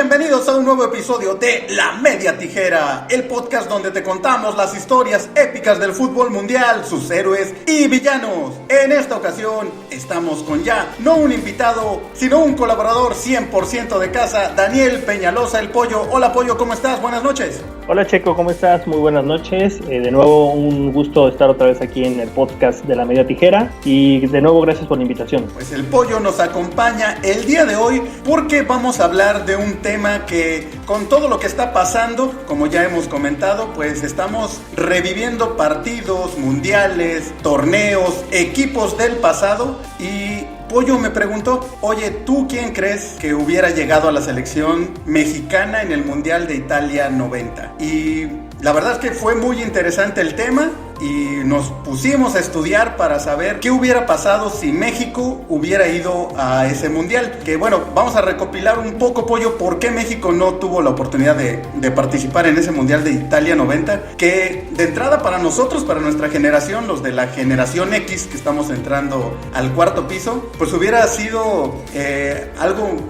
Bienvenidos a un nuevo episodio de La Media Tijera, el podcast donde te contamos las historias épicas del fútbol mundial, sus héroes y villanos. En esta ocasión estamos con ya no un invitado, sino un colaborador 100% de casa, Daniel Peñalosa, el Pollo. Hola Pollo, ¿cómo estás? Buenas noches. Hola Checo, ¿cómo estás? Muy buenas noches. De nuevo un gusto estar otra vez aquí en el podcast de La Media Tijera y de nuevo gracias por la invitación. Pues el Pollo nos acompaña el día de hoy porque vamos a hablar de un tema que con todo lo que está pasando, como ya hemos comentado, pues estamos reviviendo partidos, mundiales, torneos, equipos del pasado y Pollo me preguntó, oye, ¿tú quién crees que hubiera llegado a la selección mexicana en el Mundial de Italia 90? Y la verdad es que fue muy interesante el tema y nos pusimos a estudiar para saber qué hubiera pasado si México hubiera ido a ese mundial. Que bueno, vamos a recopilar un poco, Pollo, por qué México no tuvo la oportunidad de participar en ese mundial de Italia 90, que de entrada para nosotros, para nuestra generación, los de la generación X, que estamos entrando al cuarto piso, pues hubiera sido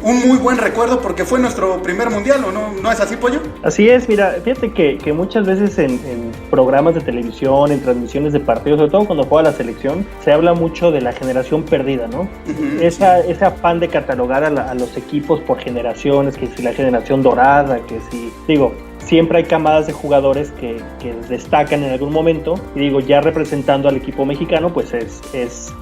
un muy buen recuerdo porque fue nuestro primer mundial, ¿o no? ¿No es así, Pollo? Así es, mira, fíjate que muchas veces en programas de televisión, en transmisiones de partidos, sobre todo cuando juega la selección, se habla mucho de la generación perdida, ¿no? Uh-huh, ese afán de catalogar a los equipos por generaciones, que si la generación dorada, que si, siempre hay camadas de jugadores que destacan en algún momento y ya representando al equipo mexicano, pues es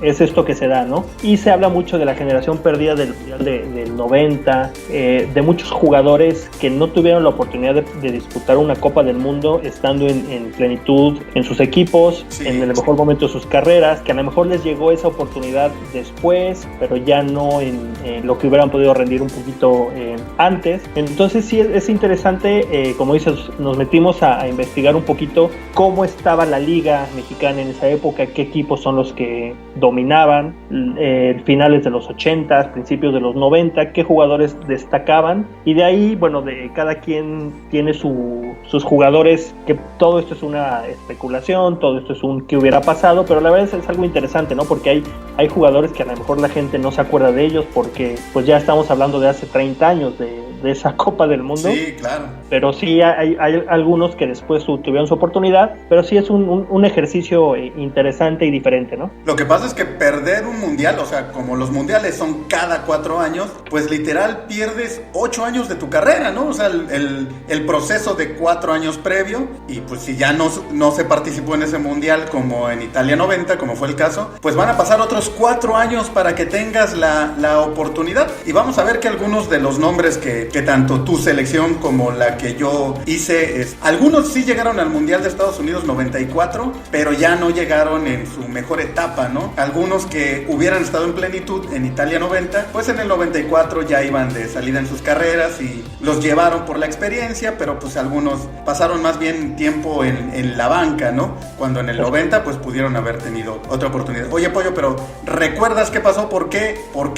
esto que se da, ¿no? Y se habla mucho de la generación perdida del 90, de muchos jugadores que no tuvieron la oportunidad de disputar una Copa del Mundo estando en plenitud en sus equipos, sí, en el mejor momento de sus carreras, que a lo mejor les llegó esa oportunidad después, pero ya no en lo que hubieran podido rendir un poquito antes. Entonces sí es interesante, como dices, nos metimos a investigar un poquito cómo estaba la liga mexicana en esa época, qué equipos son los que dominaban, finales de los 80, principios de los 90, qué jugadores destacaban, y de ahí, bueno, de cada quien tiene sus jugadores, que todo esto es una especulación, todo esto es un qué hubiera pasado, pero la verdad es algo interesante, ¿no? Porque hay jugadores que a lo mejor la gente no se acuerda de ellos porque pues ya estamos hablando de hace 30 años de esa Copa del Mundo. Sí, claro. Pero sí hay algunos que después tuvieron su oportunidad, pero sí es un ejercicio interesante y diferente, ¿no? Lo que pasa es que perder un mundial, o sea, como los mundiales son cada 4 años, pues literal pierdes 8 años de tu carrera, ¿no? O sea, el proceso de 4 años previo, y pues si ya no se participó en ese mundial como en Italia 90, como fue el caso, pues van a pasar otros 4 años para que tengas la oportunidad. Y vamos a ver que algunos de los nombres que tanto tu selección como la que yo hice, algunos sí llegaron al Mundial de Estados Unidos 94, pero ya no llegaron en su mejor etapa, ¿no? Algunos que hubieran estado en plenitud en Italia 90, pues en el 94 ya iban de salida en sus carreras y los llevaron por la experiencia, pero pues algunos pasaron más bien tiempo en la banca, ¿no? Cuando en el 90 pues pudieron haber tenido otra oportunidad. Oye, Pollo, pero ¿recuerdas qué pasó? ¿Por qué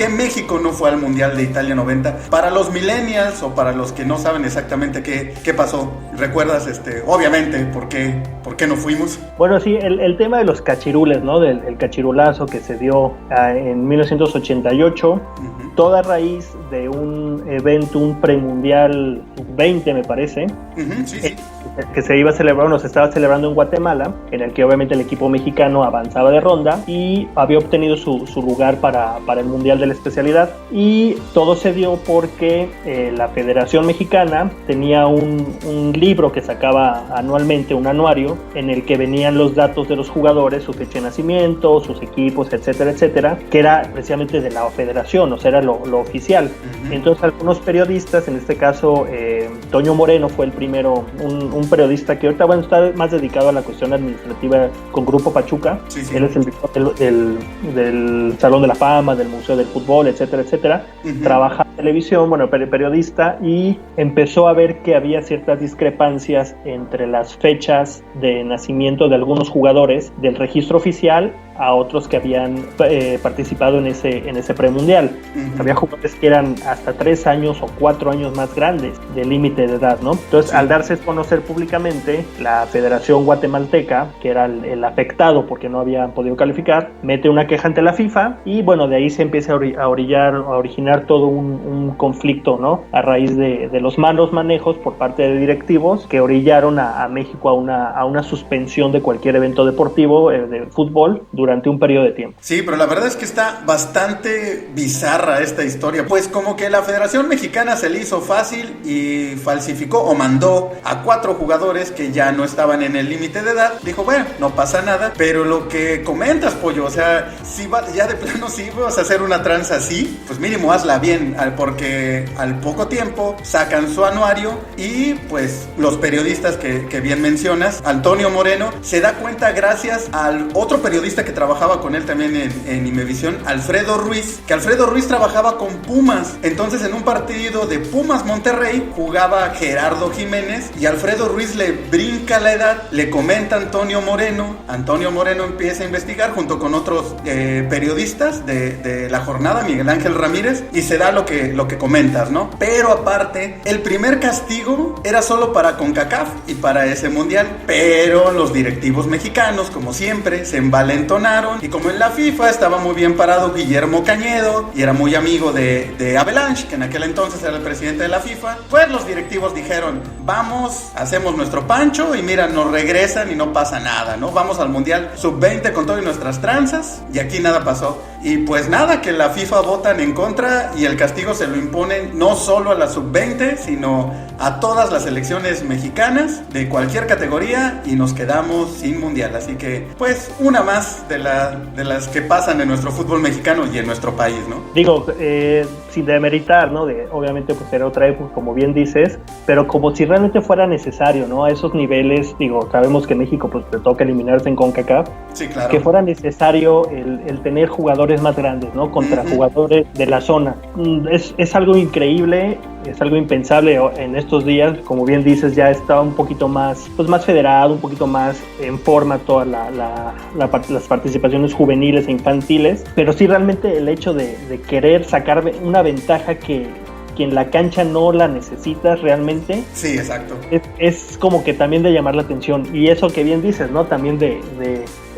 México no fue al Mundial de Italia 90? Para los millennials o para los que no saben exactamente qué pasó, ¿recuerdas obviamente por qué no fuimos? Bueno, sí, el tema de los cachirules, ¿no? El cachirulazo que se dio en 1988, uh-huh, toda raíz de un evento, un premundial 20 me parece, uh-huh, sí. Que se iba a celebrar, se estaba celebrando en Guatemala, en el que obviamente el equipo mexicano avanzaba de ronda y había obtenido su lugar para el Mundial de la especialidad, y todo se dio porque la Federación Mexicana tenía un libro que sacaba anualmente, un anuario, en el que venían los datos de los jugadores, su fecha de nacimiento, sus equipos, etcétera, etcétera, que era precisamente de la Federación, o sea, era lo oficial. Uh-huh. Entonces algunos periodistas, en este caso Toño Moreno fue el primero, un periodista que ahorita está más dedicado a la cuestión administrativa con Grupo Pachuca. Sí, sí. Él es el director del Salón de la Fama, del Museo del Fútbol, etcétera, etcétera. Uh-huh. Trabaja en televisión, periodista, y empezó a ver que había ciertas discrepancias entre las fechas de nacimiento de algunos jugadores del registro oficial a otros que habían participado en ese premundial. Uh-huh. Había jugadores que eran hasta 3 años o 4 años más grandes del límite de edad, ¿no? Entonces, sí, al darse a conocer públicamente, la Federación Guatemalteca, que era el afectado porque no habían podido calificar, mete una queja ante la FIFA y bueno, de ahí se empieza a originar todo un un conflicto, ¿no? A raíz de los malos manejos por parte de directivos que orillaron a México a una suspensión de cualquier evento deportivo de fútbol durante un periodo de tiempo. Sí, pero la verdad es que está bastante bizarra esta historia, pues como que la Federación Mexicana se le hizo fácil y falsificó o mandó a 4 jugadores que ya no estaban en el límite de edad. Dijo, bueno, no pasa nada, pero lo que comentas, Pollo, o sea, si ya de plano sí vas a hacer una tranza así, pues mínimo hazla bien, porque al poco tiempo sacan su anuario y pues los periodistas que bien mencionas, Antonio Moreno, se da cuenta gracias al otro periodista que trabajaba con él también en Imevisión, Alfredo Ruiz, que Alfredo Ruiz trabajaba con Pumas. Entonces en un partido de Pumas Monterrey jugaba Gerardo Jiménez y Alfredo Ruiz le brinca la edad, le comenta a Antonio Moreno empieza a investigar junto con otros periodistas de la jornada, Miguel Ángel Ramírez, y se da lo que comentas, ¿no? Pero aparte, el primer castigo era solo para CONCACAF y para ese mundial, pero los directivos mexicanos, como siempre, se envalentonaron y como en la FIFA estaba muy bien parado Guillermo Cañedo y era muy amigo de Avalanche, que en aquel entonces era el presidente de la FIFA, pues los directivos dijeron, vamos, hacemos nuestro pancho y mira, nos regresan y no pasa nada, ¿no? Vamos al mundial sub-20 con todas nuestras tranzas y aquí nada pasó. Y pues nada, que la FIFA votan en contra y el castigo se lo imponen no solo a la sub-20, sino a todas las selecciones mexicanas de cualquier categoría y nos quedamos sin mundial. Así que pues una más de las que pasan en nuestro fútbol mexicano y en nuestro país, ¿no? Digo, sin demeritar, ¿no? Obviamente pues era otra época, como bien dices, pero como si realmente fuera necesario, ¿no? A esos niveles, digo, sabemos que México pues le toca eliminarse en CONCACAF. Sí, claro. Que fuera necesario el tener jugadores más grandes, ¿no? Contra jugadores de la zona. Es algo increíble, es algo impensable en estos días. Como bien dices, ya está un poquito más, pues más federado, un poquito más en forma todas las participaciones juveniles e infantiles. Pero sí, realmente el hecho de querer sacar una ventaja que en la cancha no la necesitas realmente. Sí, exacto. Es como que también de llamar la atención. Y eso que bien dices, ¿no? También de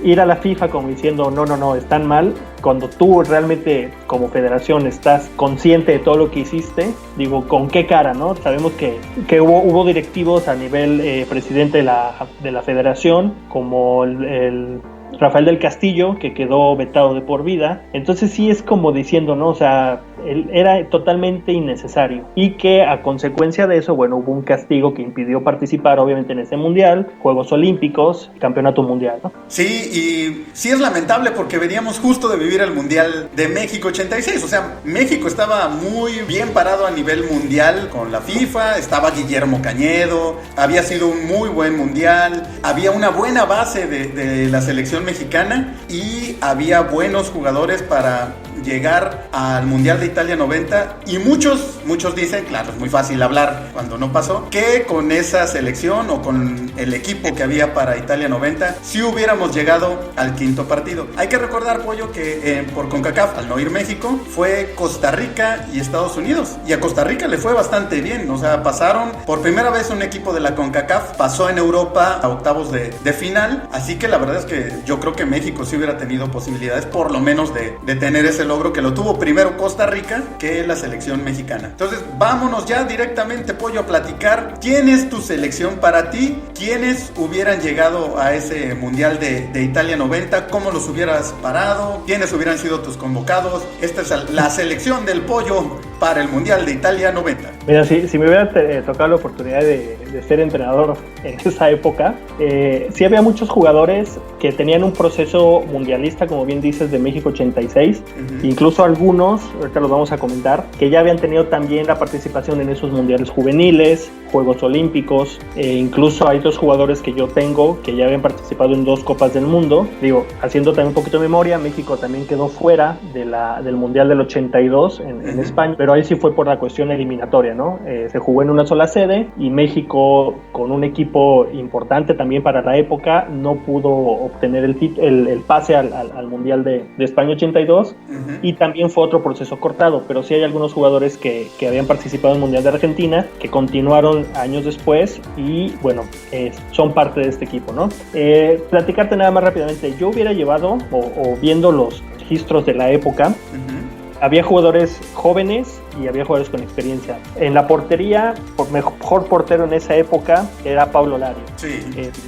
ir a la FIFA como diciendo, no, están mal. Cuando tú realmente como federación estás consciente de todo lo que hiciste, digo, ¿con qué cara, no? Sabemos que hubo directivos a nivel presidente de la federación, como el Rafael del Castillo, que quedó vetado de por vida. Entonces sí es como diciendo, ¿no? O sea, era totalmente innecesario. Y que a consecuencia de eso, bueno, hubo un castigo que impidió participar, obviamente, en ese mundial, Juegos Olímpicos, Campeonato Mundial, ¿no? Sí, y sí es lamentable porque veníamos justo de vivir el Mundial de México 86. O sea, México estaba muy bien parado a nivel mundial con la FIFA, estaba Guillermo Cañedo, había sido un muy buen mundial, había una buena base de la selección mexicana y había buenos jugadores para llegar al Mundial de Italia 90 y muchos dicen, claro, es muy fácil hablar cuando no pasó, que con esa selección o con el equipo que había para Italia 90 sí hubiéramos llegado al quinto partido. Hay que recordar, Pollo, que por CONCACAF, al no ir México, fue Costa Rica y Estados Unidos, y a Costa Rica le fue bastante bien, o sea, pasaron por primera vez un equipo de la CONCACAF, pasó en Europa a octavos de final, así que la verdad es que yo creo que México sí hubiera tenido posibilidades por lo menos de tener ese logro que lo tuvo primero Costa Rica que la selección mexicana. Entonces vámonos ya directamente, Pollo, a platicar quién es tu selección para ti, quiénes hubieran llegado a ese Mundial de Italia 90, cómo los hubieras parado, quiénes hubieran sido tus convocados. Esta es la selección del Pollo para el Mundial de Italia 90. Mira, si me hubiera tocado la oportunidad de ser entrenador en esa época, sí había muchos jugadores que tenían un proceso mundialista, como bien dices, de México 86, incluso algunos, ahorita los vamos a comentar, que ya habían tenido también la participación en esos mundiales juveniles, Juegos Olímpicos, incluso hay 2 jugadores que yo tengo que ya habían participado en 2 Copas del Mundo. Digo, haciendo también un poquito de memoria, México también quedó fuera del Mundial del 82 en España, pero ahí sí fue por la cuestión eliminatoria, ¿no? Se jugó en una sola sede y México, con un equipo importante también para la época, no pudo obtener el pase al Mundial de España 82, y también fue otro proceso cortado, pero sí hay algunos jugadores que habían participado en el Mundial de Argentina, que continuaron años después y bueno, son parte de este equipo, ¿no? Platicarte nada más rápidamente, yo hubiera llevado, o viendo los registros de la época, había jugadores jóvenes y había jugadores con experiencia. En la portería, mejor portero en esa época era Pablo Lari. Sí.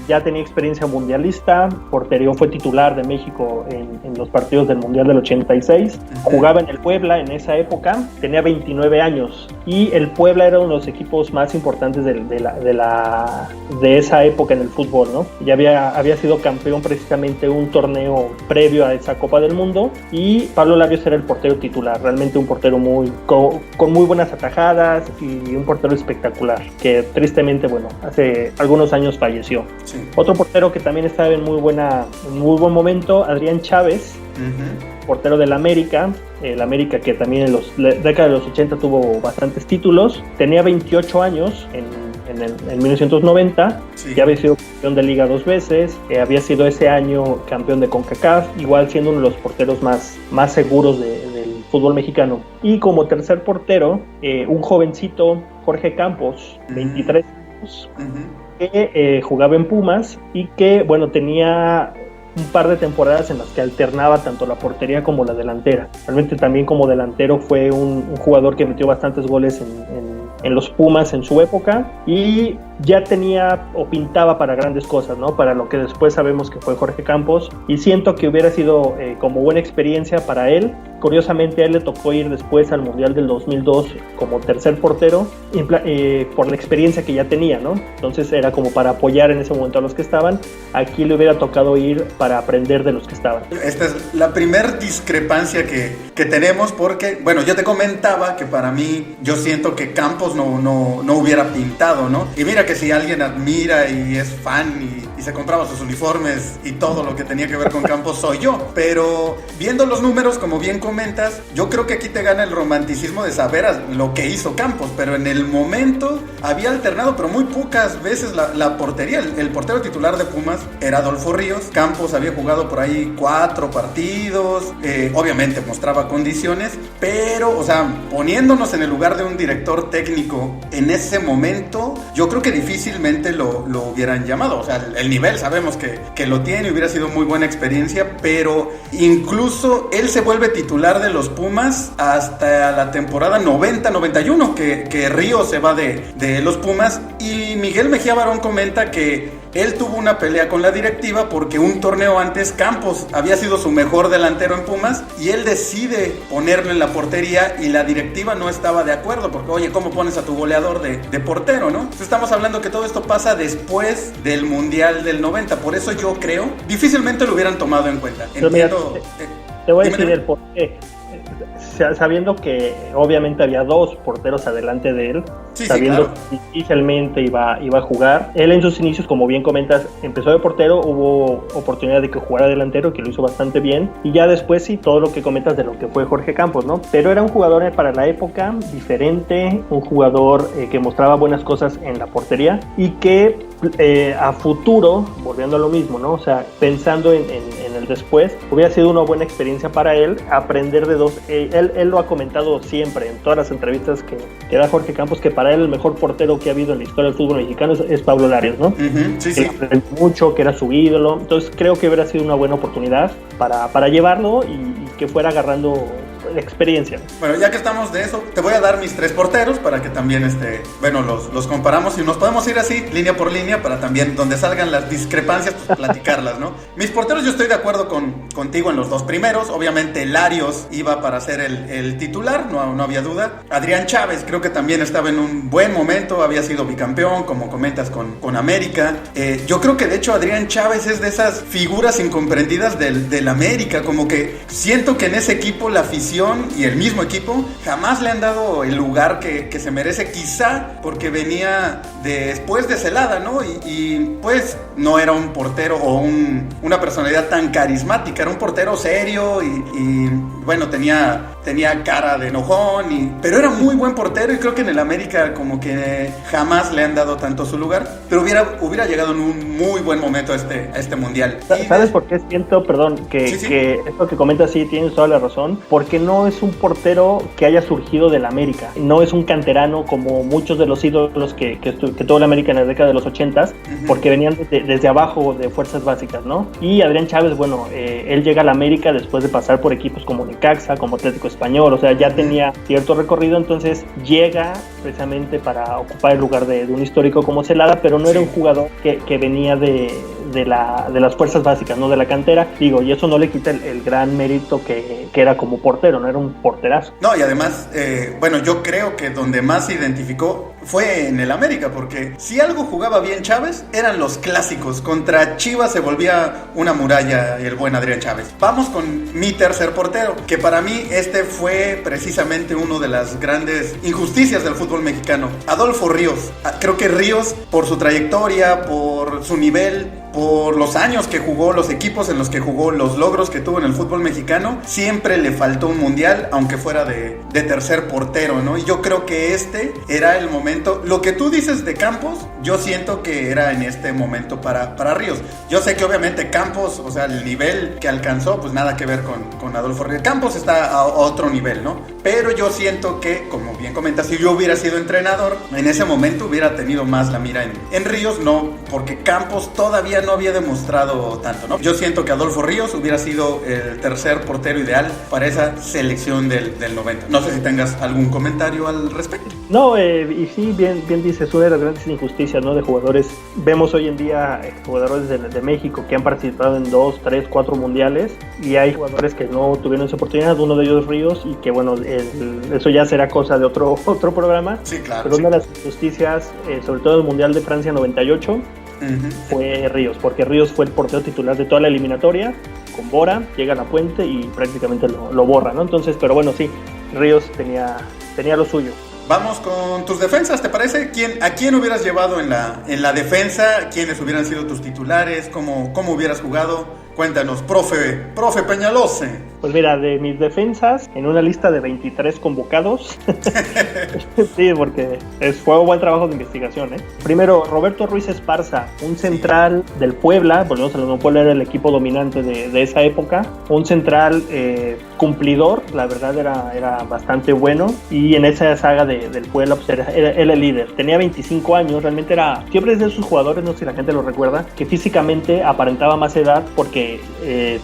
Ya tenía experiencia mundialista, fue titular de México en los partidos del Mundial del 86, jugaba en el Puebla en esa época, tenía 29 años y el Puebla era uno de los equipos más importantes de esa época en el fútbol, ¿no? Ya había sido campeón precisamente un torneo previo a esa Copa del Mundo y Pablo Larios era el portero titular, realmente un portero con muy buenas atajadas y un portero espectacular, que tristemente, bueno, hace algunos años falleció. Sí. Otro portero que también estaba en muy buen momento, Adrián Chávez, portero del América, el América que también en la década de los 80 tuvo bastantes títulos, tenía 28 años en 1990, sí. Ya había sido campeón de Liga 2 veces, había sido ese año campeón de CONCACAF, igual siendo uno de los porteros más seguros del fútbol mexicano. Y como tercer portero, un jovencito, Jorge Campos, 23 años, que jugaba en Pumas y que, bueno, tenía un par de temporadas en las que alternaba tanto la portería como la delantera. Realmente también como delantero fue un jugador que metió bastantes goles en los Pumas en su época y ya tenía o pintaba para grandes cosas, ¿no? Para lo que después sabemos que fue Jorge Campos, y siento que hubiera sido como buena experiencia para él. Curiosamente a él le tocó ir después al Mundial del 2002 como tercer portero por la experiencia que ya tenía, ¿no? Entonces era como para apoyar en ese momento a los que estaban. Aquí le hubiera tocado ir para aprender de los que estaban. Esta es la primer discrepancia que tenemos, porque, bueno, yo te comentaba que para mí, yo siento que Campos no hubiera pintado, ¿no? Y mira que si alguien admira y es fan y se compraba sus uniformes y todo lo que tenía que ver con Campos soy yo, pero viendo los números, como bien comentas, yo creo que aquí te gana el romanticismo de saber lo que hizo Campos, pero en el momento había alternado, pero muy pocas veces la portería. El portero titular de Pumas era Adolfo Ríos. Campos había jugado por ahí 4 partidos, obviamente mostraba condiciones, pero, o sea, poniéndonos en el lugar de un director técnico en ese momento, yo creo que difícilmente lo hubieran llamado. O sea, el nivel sabemos que lo tiene, hubiera sido muy buena experiencia, pero incluso él se vuelve titular de los Pumas hasta la temporada 90-91, que Ríos se va de los Pumas, y Miguel Mejía Barón comenta que él tuvo una pelea con la directiva porque un torneo antes Campos había sido su mejor delantero en Pumas y él decide ponerlo en la portería y la directiva no estaba de acuerdo porque, oye, ¿cómo pones a tu goleador de portero, no? Entonces estamos hablando que todo esto pasa después del Mundial del 90, por eso yo creo, difícilmente lo hubieran tomado en cuenta. Entiendo. Te voy a decir el porqué. Sabiendo que obviamente había 2 porteros adelante de él, sí, sabiendo claro, que difícilmente iba a jugar. Él en sus inicios, como bien comentas, empezó de portero, hubo oportunidad de que jugara delantero, que lo hizo bastante bien, y ya después sí, todo lo que comentas de lo que fue Jorge Campos, ¿no? Pero era un jugador para la época diferente, un jugador que mostraba buenas cosas en la portería y que a futuro, volviendo a lo mismo, ¿no? O sea, pensando en el después, hubiera sido una buena experiencia para él aprender de 2. Él lo ha comentado siempre en todas las entrevistas que da Jorge Campos, que para él el mejor portero que ha habido en la historia del fútbol mexicano es Pablo Larios, ¿no? Sí, que aprendió mucho, que era su ídolo. Entonces creo que hubiera sido una buena oportunidad para llevarlo y que fuera agarrando la experiencia. Bueno, ya que estamos de eso, te voy a dar mis 3 porteros para que también los comparamos y nos podemos ir así, línea por línea, para también donde salgan las discrepancias, pues platicarlas, ¿no? Mis porteros, yo estoy de acuerdo contigo en los 2 primeros. Obviamente Larios iba para ser el titular, no había duda. Adrián Chávez creo que también estaba en un buen momento, había sido bicampeón, como comentas, con América. Yo creo que de hecho Adrián Chávez es de esas figuras incomprendidas del América, como que siento que en ese equipo la afición y el mismo equipo jamás le han dado el lugar que se merece, quizá porque venía después de Celada, ¿no? Y pues no era un portero o una personalidad tan carismática, era un portero serio y bueno, tenía cara de enojón, pero era muy buen portero y creo que en el América como que jamás le han dado tanto su lugar, pero hubiera llegado en un muy buen momento a este mundial. ¿Sabes por qué siento, perdón, que esto que comentas sí tienes toda la razón? Porque no no es un portero que haya surgido del América, no es un canterano como muchos de los ídolos que tuvo el América en la década de los 80s, porque venían desde abajo de fuerzas básicas, ¿no? Y Adrián Chávez, bueno, él llega al América después de pasar por equipos como Necaxa, como Atlético Español, o sea, ya tenía cierto recorrido, entonces llega precisamente para ocupar el lugar de un histórico como Celada, pero no era un jugador que venía de las fuerzas básicas, no de la cantera, digo, y eso no le quita el gran mérito que era como portero, no era un porterazo. No, y además, bueno, yo creo que donde más se identificó fue en el América, porque si algo jugaba bien Chávez, eran los clásicos. Contra Chivas se volvía una muralla el buen Adrián Chávez. Vamos con mi tercer portero, que para mí este fue precisamente uno de las grandes injusticias del fútbol mexicano. Adolfo Ríos. Creo que Ríos, por su trayectoria, por su nivel, por los años que jugó, los equipos en los que jugó, los logros que tuvo en el fútbol mexicano, siempre le faltó un mundial, aunque fuera de tercer portero, ¿no? Y yo creo que este era el momento. Lo que tú dices de Campos, yo siento que era en este momento para Ríos. Yo sé que obviamente Campos, o sea, el nivel que alcanzó, pues nada que ver con Adolfo Ríos. Campos está a otro nivel, ¿no? Pero yo siento que, como bien comentas, si yo hubiera sido entrenador, en ese momento hubiera tenido más la mira en Ríos, no, porque Campos todavía no había demostrado tanto, ¿no? Yo siento que Adolfo Ríos hubiera sido el tercer portero ideal para esa selección del 90. No sé si tengas algún comentario al respecto. No, y sí, bien dices, una de las grandes injusticias, ¿no? De jugadores. Vemos hoy en día jugadores de México que han participado en 2, 3, 4 mundiales, y hay jugadores que no tuvieron esa oportunidad, uno de ellos Ríos, y que bueno, eso ya será cosa de otro programa. Sí, claro. Pero sí, una de las injusticias, sobre todo el Mundial de Francia 98, fue Ríos, porque Ríos fue el portero titular de toda la eliminatoria, con Bora, llega a la Puente y prácticamente lo borra, ¿no? Entonces, pero bueno, sí, Ríos tenía lo suyo. Vamos con tus defensas, ¿te parece? ¿A quién hubieras llevado en la defensa? ¿Quiénes hubieran sido tus titulares? ¿Cómo hubieras jugado? Cuéntanos, profe Peñalose. Pues mira, de mis defensas, en una lista de 23 convocados, sí, porque fue un buen trabajo de investigación, ¿eh? Primero, Roberto Ruiz Esparza, un central del Puebla, volvemos a lo Puebla era el equipo dominante de esa época, un central cumplidor, la verdad era bastante bueno, y en esa saga del Puebla pues era el líder. Tenía 25 años, realmente siempre es de esos jugadores, no sé si la gente lo recuerda, que físicamente aparentaba más edad porque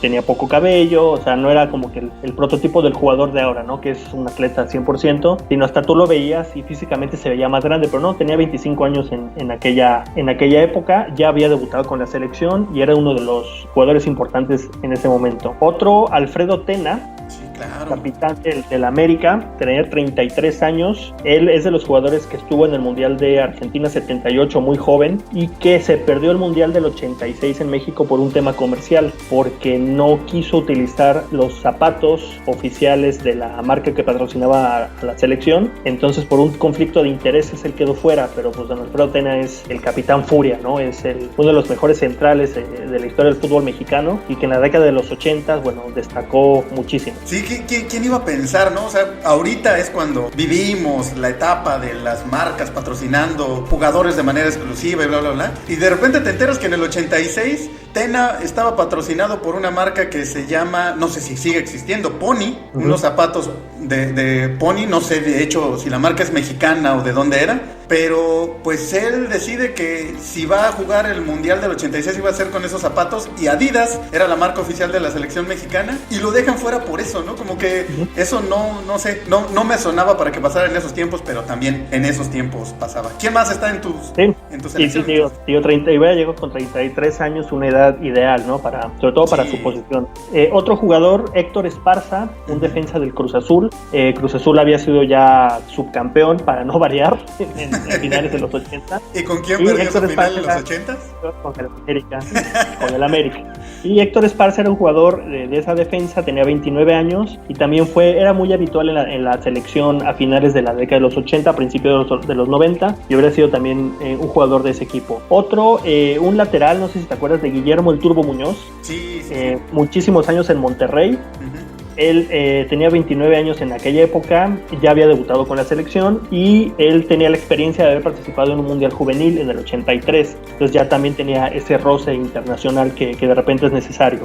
tenía poco cabello, o sea, no era como que el prototipo del jugador de ahora, ¿no? Que es un atleta 100%, sino hasta tú lo veías y físicamente se veía más grande, pero no, tenía 25 años en aquella época, ya había debutado con la selección y era uno de los jugadores importantes en ese momento. Otro, Alfredo Tena, claro, capitán del América, tenía 33 años. Él es de los jugadores que estuvo en el Mundial de Argentina 78, muy joven, y que se perdió el Mundial del 86 en México por un tema comercial, porque no quiso utilizar los zapatos oficiales de la marca que patrocinaba a la selección. Entonces, por un conflicto de intereses, él quedó fuera, pero pues don Alfredo Tena es el capitán Furia, ¿no? Es uno de los mejores centrales de la historia del fútbol mexicano, y que en la década de los 80, bueno, destacó muchísimo. Sí, ¿quién iba a pensar, no? O sea, ahorita es cuando vivimos la etapa de las marcas patrocinando jugadores de manera exclusiva y bla, bla, bla. Y de repente te enteras que en el 86 Tena estaba patrocinado por una marca que se llama, no sé si sigue existiendo, Pony, unos zapatos de Pony, no sé de hecho si la marca es mexicana o de dónde era, pero pues él decide que si va a jugar el Mundial del 86 iba a ser con esos zapatos, y Adidas era la marca oficial de la selección mexicana, y lo dejan fuera por eso, ¿no? Como que eso no sé, no me sonaba para que pasara en esos tiempos, pero también en esos tiempos pasaba. ¿Quién más está en tu selección? Sí, tío, 30, y llegó con 33 años, una edad ideal, ¿no? Sobre todo para su posición. Otro jugador, Héctor Esparza, un defensa del Cruz Azul. Cruz Azul había sido ya subcampeón, para no variar, en finales de los 80. ¿Y con quién perdió su final en los 80? Con el América. Y Héctor Esparza era un jugador de esa defensa, tenía 29 años, y también era muy habitual en la selección a finales de la década de los 80, a principios de los 90, y hubiera sido también un jugador de ese equipo. Otro, un lateral, no sé si te acuerdas de Guillermo el Turbo Muñoz. Sí. Muchísimos años en Monterrey. Él tenía 29 años en aquella época, ya había debutado con la selección y él tenía la experiencia de haber participado en un mundial juvenil en el 83. Entonces ya también tenía ese roce internacional que de repente es necesario.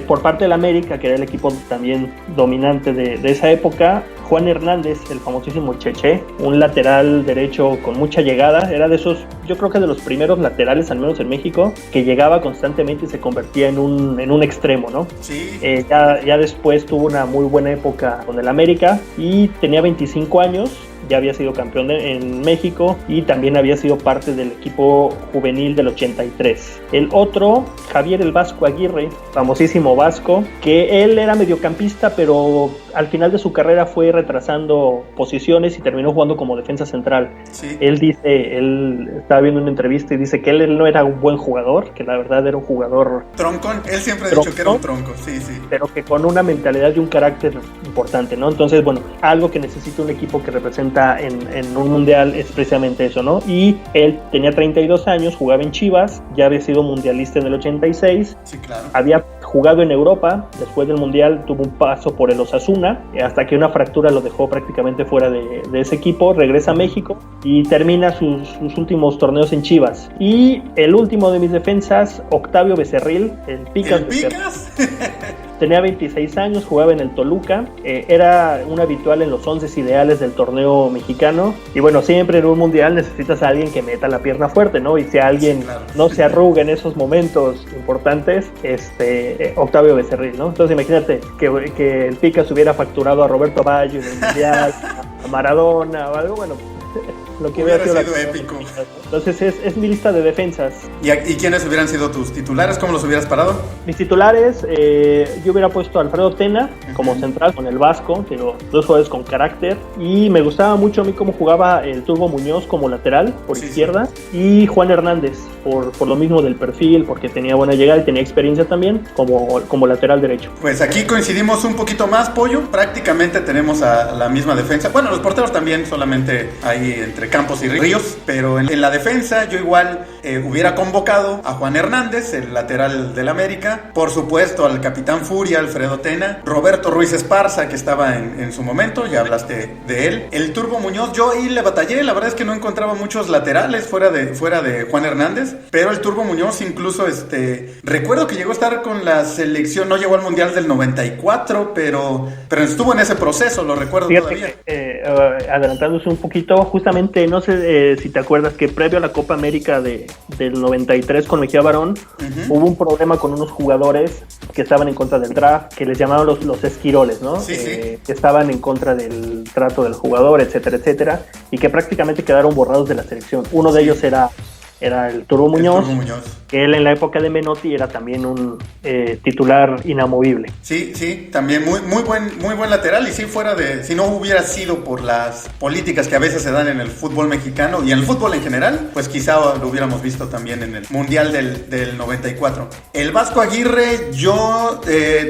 Por parte del América, que era el equipo también dominante de esa época, Juan Hernández, el famosísimo Cheche, un lateral derecho con mucha llegada, era de esos, yo creo que de los primeros laterales, al menos en México, que llegaba constantemente y se convertía en un extremo, ¿no? Sí. Ya después tuvo una muy buena época con el América y tenía 25 años. Ya había sido campeón en México y también había sido parte del equipo juvenil del 83. El otro, Javier el Vasco Aguirre, famosísimo Vasco, que él era mediocampista, pero al final de su carrera fue retrasando posiciones y terminó jugando como defensa central. Sí. Él estaba viendo una entrevista y dice que él no era un buen jugador, que la verdad era un jugador troncón. Él siempre ha dicho que era un tronco, sí. Pero que con una mentalidad y un carácter importante, ¿no? Entonces, bueno, algo que necesita un equipo que representa en un mundial es precisamente eso, ¿no? Y él tenía 32 años, jugaba en Chivas, ya había sido mundialista en el 86, sí, claro. Había jugado en Europa, después del mundial tuvo un paso por el Osasuna, hasta que una fractura lo dejó prácticamente fuera de ese equipo, regresa a México y termina sus últimos torneos en Chivas. Y el último de mis defensas, Octavio Becerril, el Picas. ¿El Picas? Tenía 26 años, jugaba en el Toluca, era un habitual en los 11 ideales del torneo mexicano. Y bueno, siempre en un mundial necesitas a alguien que meta la pierna fuerte, ¿no? Y si alguien sí, claro, no se arruga en esos momentos importantes, Octavio Becerril, ¿no? Entonces imagínate que el Picas hubiera facturado a Roberto Baggio en el mundial, a Maradona o algo, bueno, lo que hubiera sido épico. Entonces es mi lista de defensas. ¿Y quiénes hubieran sido tus titulares? ¿Cómo los hubieras parado? Mis titulares, yo hubiera puesto a Alfredo Tena como central con el Vasco, pero dos jugadores con carácter. Y me gustaba mucho a mí cómo jugaba el Turbo Muñoz como lateral por izquierda. Sí. Y Juan Hernández, por lo mismo del perfil, porque tenía buena llegada y tenía experiencia también como lateral derecho. Pues aquí coincidimos un poquito más, Pollo. Prácticamente tenemos a la misma defensa. Bueno, los porteros también, solamente hay entre Campos y Ríos, pero en la defensa yo igual hubiera convocado a Juan Hernández, el lateral del América, por supuesto al Capitán Furia, Alfredo Tena, Roberto Ruiz Esparza, que estaba en su momento, ya hablaste de él, el Turbo Muñoz. Yo ahí le batallé, la verdad es que no encontraba muchos laterales fuera de Juan Hernández, pero el Turbo Muñoz incluso, recuerdo que llegó a estar con la selección, no llegó al Mundial del 94, pero estuvo en ese proceso, lo recuerdo. Fíjate todavía. Adelantándose un poquito, justamente, no sé si te acuerdas que previo a la Copa América del 93 con Mejía Barón, hubo un problema con unos jugadores que estaban en contra del draft, que les llamaban los esquiroles, ¿no? Sí, sí. Que estaban en contra del trato del jugador, etcétera, etcétera, y que prácticamente quedaron borrados de la selección. Uno de ellos era el Turbo Muñoz, que él en la época de Menotti era también un titular inamovible. Sí, también muy buen lateral, y si no hubiera sido por las políticas que a veces se dan en el fútbol mexicano y en el fútbol en general, pues quizá lo hubiéramos visto también en el Mundial del 94. El Vasco Aguirre yo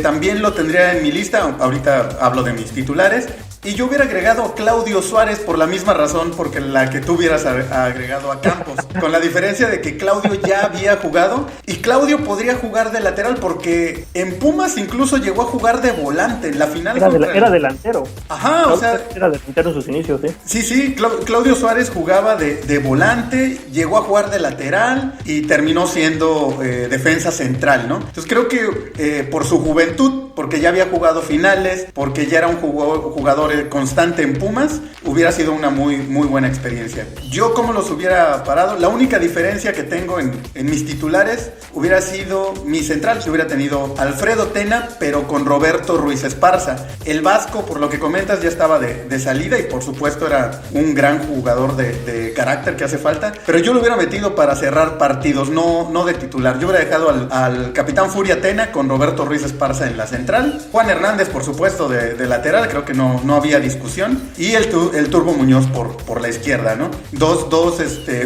también lo tendría en mi lista, ahorita hablo de mis titulares. Y yo hubiera agregado a Claudio Suárez por la misma razón, porque la que tú hubieras agregado a Campos, con la diferencia de que Claudio ya había jugado, y Claudio podría jugar de lateral, porque en Pumas incluso llegó a jugar de volante en la final. Era delantero. Ajá, Claudio, o sea, era delantero en sus inicios, ¿sí? Sí, Claudio Suárez jugaba de volante, llegó a jugar de lateral y terminó siendo defensa central, ¿no? Entonces creo que por su juventud, porque ya había jugado finales, porque ya era un jugador constante en Pumas, hubiera sido una muy buena experiencia. Yo, ¿cómo los hubiera parado? La única diferencia que tengo en mis titulares hubiera sido mi central, que hubiera tenido Alfredo Tena, pero con Roberto Ruiz Esparza. El Vasco, por lo que comentas, ya estaba de salida y por supuesto era un gran jugador de carácter que hace falta, pero yo lo hubiera metido para cerrar partidos, no de titular. Yo hubiera dejado al Capitán Furia Tena con Roberto Ruiz Esparza en la central, Juan Hernández, por supuesto, de lateral. Creo que no había discusión, y el Turbo Muñoz por la izquierda, ¿no? Dos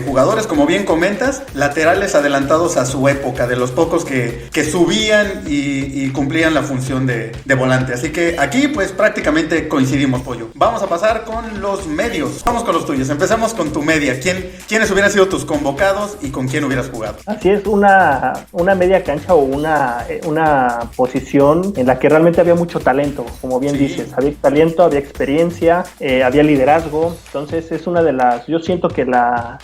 jugadores, como bien comentas, laterales adelantados a su época, de los pocos que subían y cumplían la función de volante. Así que aquí pues prácticamente coincidimos, Pollo. Vamos a pasar con los medios. Vamos con los tuyos. Empezamos con tu media. ¿Quiénes hubieran sido tus convocados y con quién hubieras jugado? Así es, una media cancha o una posición en la que realmente había mucho talento, como bien dices. Había talento, había experiencia, había liderazgo. Entonces es una de las... Yo siento que la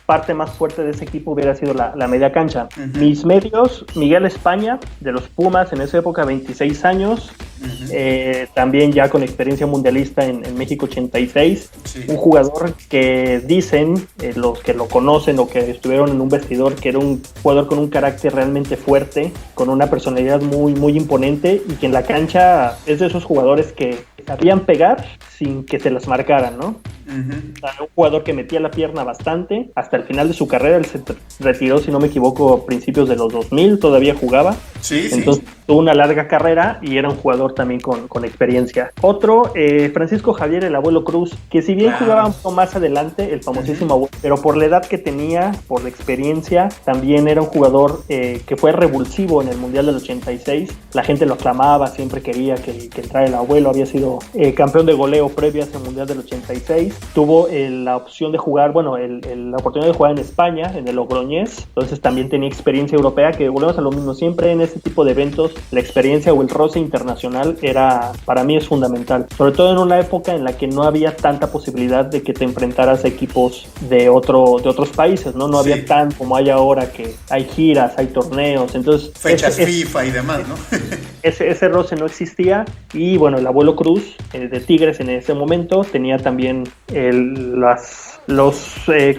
parte más fuerte de ese equipo hubiera sido la media cancha. Uh-huh. Mis medios, Miguel España, de los Pumas, en esa época 26 años, uh-huh. También ya con experiencia mundialista en México 86, un jugador que dicen los que lo conocen o que estuvieron en un vestidor que era un jugador con un carácter realmente fuerte, con una personalidad muy, muy imponente, y que en la cancha es de esos jugadores que sabían pegar sin que se las marcaran, ¿no? Uh-huh. Un jugador que metía la pierna bastante hasta el final de su carrera. Él se retiró, si no me equivoco, a principios de los 2000, todavía jugaba. Entonces tuvo una larga carrera y era un jugador también con experiencia. Otro, Francisco Javier el Abuelo Cruz, que si bien jugaba un poco más adelante, el famosísimo Abuelo, pero por la edad que tenía, por la experiencia, también era un jugador que fue revulsivo en el Mundial del 86. La gente lo aclamaba, siempre quería que entrara el Abuelo. Había sido campeón de goleo previo a ese Mundial del 86. Tuvo la opción de jugar, la oportunidad de jugar en España, en el Logroñés. Entonces también tenía experiencia europea, que volvemos a lo mismo. Siempre en este tipo de eventos, la experiencia o el roce internacional para mí es fundamental. Sobre todo en una época en la que no había tanta posibilidad de que te enfrentaras a equipos de otros países, ¿no? No había tan como hay ahora, que hay giras, hay torneos. Entonces fechas FIFA y demás, ¿no? Ese roce no existía. Y bueno, el Abuelo Cruz de Tigres en ese momento tenía también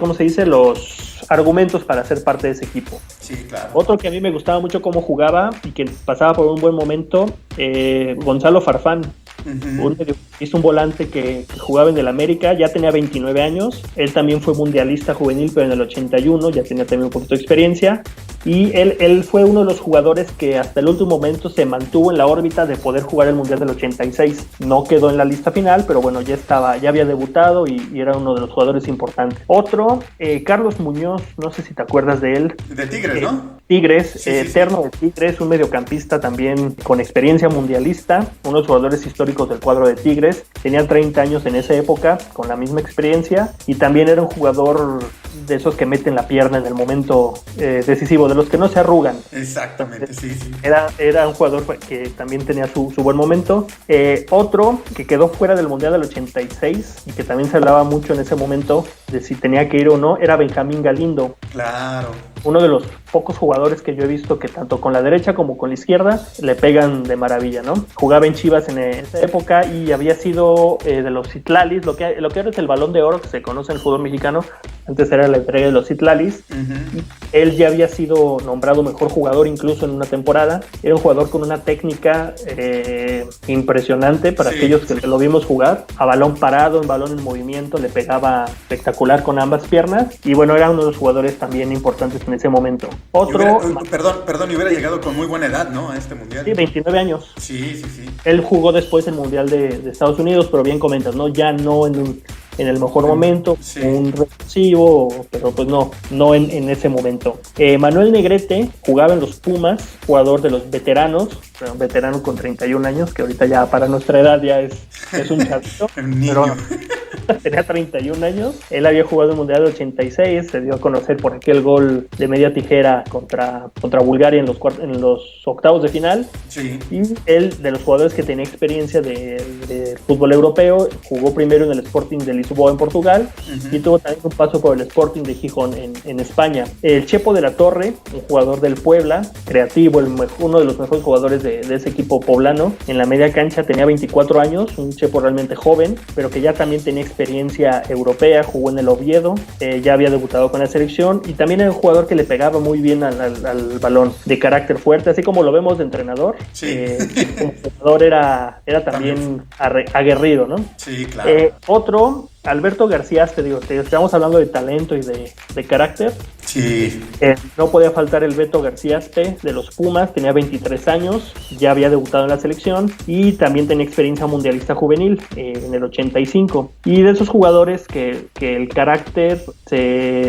¿cómo se dice? Los argumentos para ser parte de ese equipo. Sí, claro. Otro que a mí me gustaba mucho cómo jugaba y que pasaba por un buen momento, Gonzalo Farfán. Uh-huh. Un volante que jugaba en el América, ya tenía 29 años. Él también fue mundialista juvenil, pero en el 81 ya tenía también un poquito de experiencia. Y él fue uno de los jugadores que hasta el último momento se mantuvo en la órbita de poder jugar el Mundial del 86. No quedó en la lista final, pero bueno, ya había debutado y era uno de los jugadores importantes. Otro, Carlos Muñoz, no sé si te acuerdas de él. De Tigres, ¿no? Tigres, eterno de Tigres, un mediocampista también con experiencia mundialista, uno de los jugadores históricos del cuadro de Tigres. Tenía 30 años en esa época, con la misma experiencia, y también era un jugador de esos que meten la pierna en el momento decisivo, de los que no se arrugan. Exactamente, sí. Era un jugador que también tenía su buen momento. Otro que quedó fuera del Mundial del 86 y que también se hablaba mucho en ese momento de si tenía que ir o no, era Benjamín Galindo. Claro. Uno de los pocos jugadores que yo he visto que tanto con la derecha como con la izquierda le pegan de maravilla, ¿no? Jugaba en Chivas en esa época y había sido de los Citlalis, lo que ahora es el Balón de Oro que se conoce en el fútbol mexicano. Antes era la entrega de los Citlalis. Uh-huh. Y él ya había sido nombrado mejor jugador incluso en una temporada. Era un jugador con una técnica impresionante para aquellos que lo vimos jugar. A balón parado, en balón en movimiento, le pegaba espectacular con ambas piernas. Y bueno, era uno de los jugadores también importantes en ese momento. Otro... Perdón, y hubiera llegado con muy buena edad, ¿no? A este mundial. Sí, 29 años. Sí. Él jugó después el Mundial de Estados Unidos, pero bien comentas, ¿no? Ya no en el mejor momento, un revulsivo, pero pues no en ese momento. Manuel Negrete jugaba en los Pumas, jugador de los veteranos, un veterano con 31 años, que ahorita ya para nuestra edad ya es un chavito. Pero tenía 31 años. Él había jugado el Mundial del 86, se dio a conocer por aquel gol de media tijera contra Bulgaria en los octavos de final. Sí. Y él, de los jugadores que tenía experiencia de fútbol europeo, jugó primero en el Sporting de Lisboa en Portugal. Uh-huh. Y tuvo también un paso por el Sporting de Gijón en España. El Chepo de la Torre, un jugador del Puebla, creativo, uno de los mejores jugadores de ese equipo poblano, en la media cancha, tenía 24 años, un Chepo realmente joven, pero que ya también tenía experiencia europea, jugó en el Oviedo, ya había debutado con la selección, y también era un jugador que le pegaba muy bien al balón, de carácter fuerte, así como lo vemos de entrenador. Sí. Como jugador era también aguerrido, ¿no? Sí, claro. Otro Alberto García, te estamos hablando de talento y de carácter. Sí. No podía faltar el Beto García de los Pumas, tenía 23 años, ya había debutado en la selección y también tenía experiencia mundialista juvenil en el 85. Y de esos jugadores que el carácter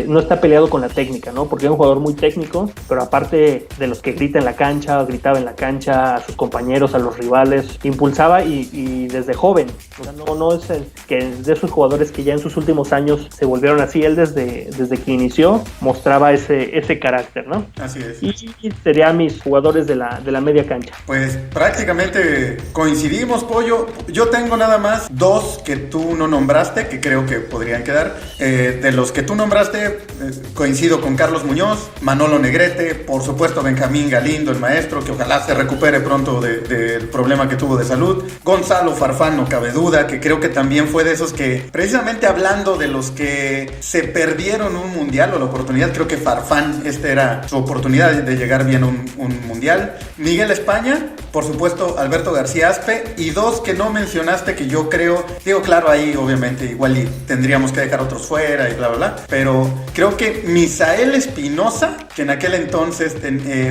no está peleado con la técnica, ¿no? Porque es un jugador muy técnico, pero aparte de los que gritaba en la cancha a sus compañeros, a los rivales, impulsaba y desde joven. O sea, no es que de esos jugadores que ya en sus últimos años se volvieron así, él desde que inició mostraba ese carácter, ¿no? Así es. Y serían mis jugadores de la media cancha. Pues prácticamente coincidimos, Pollo. Yo tengo nada más dos que tú no nombraste, que creo que podrían quedar. De los que tú nombraste, coincido con Carlos Muñoz, Manolo Negrete, por supuesto Benjamín Galindo, el maestro, que ojalá se recupere pronto del problema que tuvo de salud. Gonzalo Farfán, no cabe duda, que creo que también fue de esos que, precisamente hablando de los que se perdieron un mundial o la oportunidad, creo que Farfán, era su oportunidad de llegar bien a un mundial. Miguel España, por supuesto Alberto García Aspe, y dos que no mencionaste que yo creo, digo, claro, ahí obviamente igual y tendríamos que dejar otros fuera y bla bla bla, pero creo que Misael Espinosa, que en aquel entonces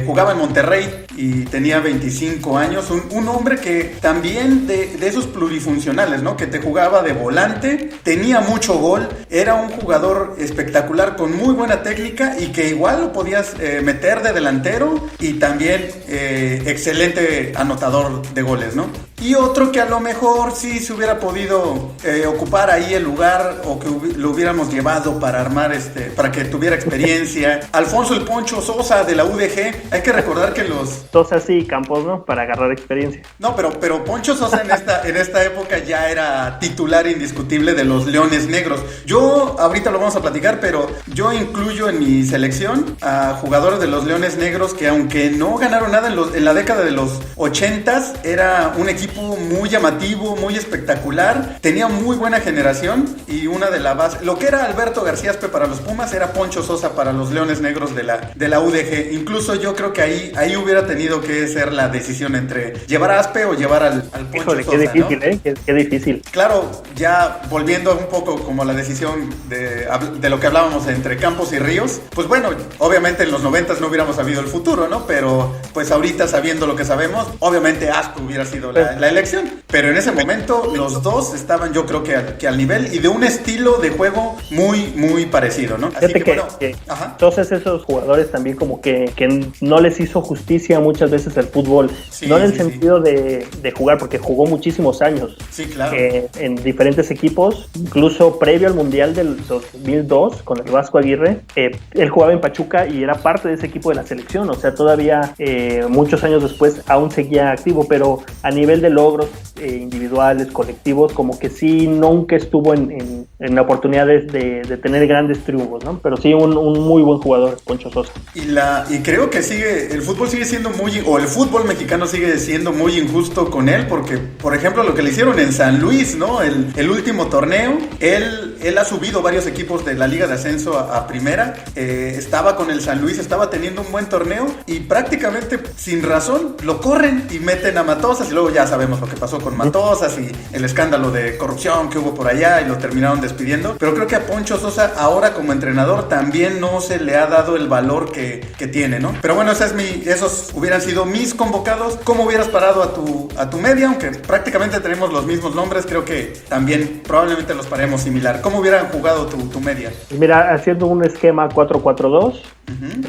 jugaba en Monterrey y tenía 25 años, un hombre que también de esos plurifuncionales, ¿no? Que te jugaba de volante, tenía mucho gol, era un jugador espectacular con muy buena técnica y que igual lo podías meter de delantero y también excelente anotador de goles, ¿no? Y otro que a lo mejor sí se hubiera podido ocupar ahí el lugar o que lo hubiéramos llevado para armar para que tuviera experiencia. Alfonso el Poncho Sosa de la UDG. Hay que recordar que Sosa sí, Campos, ¿no? Para agarrar experiencia. No, pero Poncho Sosa en esta época ya era titular indiscutible de los Leones Negros. Yo, ahorita lo vamos a platicar, pero yo incluyo en mi selección a jugadores de los Leones Negros que, aunque no ganaron nada en la década de los 80s, era un equipo muy llamativo, muy espectacular, tenía muy buena generación y una de la base, lo que era Alberto García Aspe para los Pumas era Poncho Sosa para los Leones Negros de la UDG. Incluso yo creo que ahí hubiera tenido que ser la decisión entre llevar a Aspe o llevar al Poncho. Híjole, Sosa, qué difícil, ¿no? Qué difícil. Claro, ya volviendo un poco como la decisión de lo que hablábamos entre Campos y Ríos, pues bueno, obviamente en los 90s no hubiéramos sabido el futuro, ¿no? Pero pues ahorita, sabiendo lo que sabemos, obviamente Aspe hubiera sido la elección, pero en ese momento los dos estaban, yo creo que al nivel y de un estilo de juego muy, muy parecido, ¿no? Así que bueno, entonces esos jugadores también como que no les hizo justicia muchas veces el fútbol, sí, no en el sentido de jugar, porque jugó muchísimos años, sí, claro, en diferentes equipos, incluso previo al Mundial del 2002 con el Vasco Aguirre, él jugaba en Pachuca y era parte de ese equipo de la selección, o sea, todavía muchos años después aún seguía activo, pero a nivel de logros individuales, colectivos, como que sí nunca estuvo en la oportunidad de tener grandes triunfos, ¿no? Pero sí un muy buen jugador, Poncho Sosa. Y creo que el fútbol sigue siendo el fútbol mexicano sigue siendo muy injusto con él, porque, por ejemplo, lo que le hicieron en San Luis, ¿no? El último torneo, él ha subido varios equipos de la Liga de Ascenso a primera, estaba con el San Luis, estaba teniendo un buen torneo y prácticamente sin razón lo corren y meten a Matosas, y luego ya sabemos lo que pasó con Matosas y el escándalo de corrupción que hubo por allá y lo terminaron despidiendo. Pero creo que a Poncho Sosa ahora como entrenador también no se le ha dado el valor que tiene, ¿no? Pero bueno, esos hubieran sido mis convocados. ¿Cómo hubieras parado a tu media? Aunque prácticamente tenemos los mismos nombres, creo que también probablemente los paremos similar. ¿Cómo hubieran jugado tu media? Mira, haciendo un esquema 4-4-2,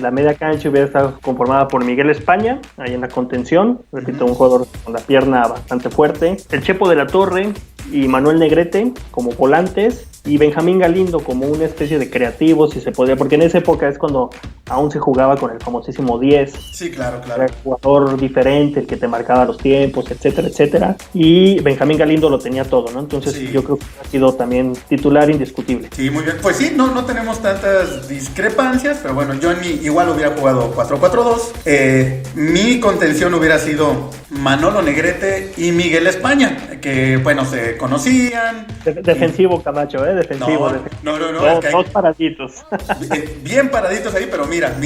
la media cancha hubiera estado conformada por Miguel España, ahí en la contención, repito, un jugador con la pierna bastante fuerte, el Chepo de la Torre y Manuel Negrete como volantes, y Benjamín Galindo como una especie de creativo, si se podía, porque en esa época es cuando aún se jugaba con el famosísimo 10. Sí, claro. Era el jugador diferente, el que te marcaba los tiempos, etcétera, etcétera. Y Benjamín Galindo lo tenía todo, ¿no? Entonces sí, yo creo que ha sido también titular indiscutible. Sí, muy bien. Pues sí, no tenemos tantas discrepancias, pero bueno, yo igual hubiera jugado 4-4-2. Mi contención hubiera sido Manolo Negrete y Miguel España, que bueno, se conocían. Defensivo, Camacho, defensivo. No, Dos paraditos. Bien paraditos ahí, pero mira,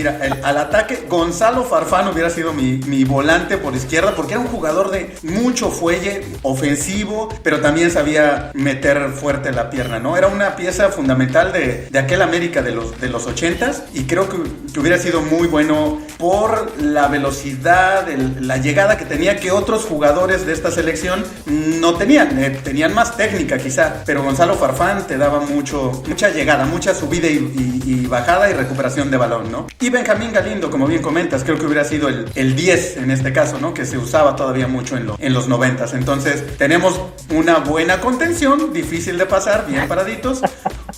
al ataque, Gonzalo Farfán hubiera sido mi volante por izquierda, porque era un jugador de mucho fuelle, ofensivo, pero también sabía meter fuerte la pierna, ¿no? Era una pieza fundamental de aquel América de los 80s, y creo que hubiera sido muy bueno por la velocidad, la llegada que tenía, que otros jugadores de esta selección no tenían. Tenían más técnica quizá, pero Gonzalo Farfán te daba mucha llegada, mucha subida y bajada y recuperación de balón, ¿no? Y Benjamín Galindo, como bien comentas, creo que hubiera sido el 10 en este caso, ¿no? Que se usaba todavía mucho en los 90s. Entonces tenemos una buena contención, difícil de pasar, bien paraditos.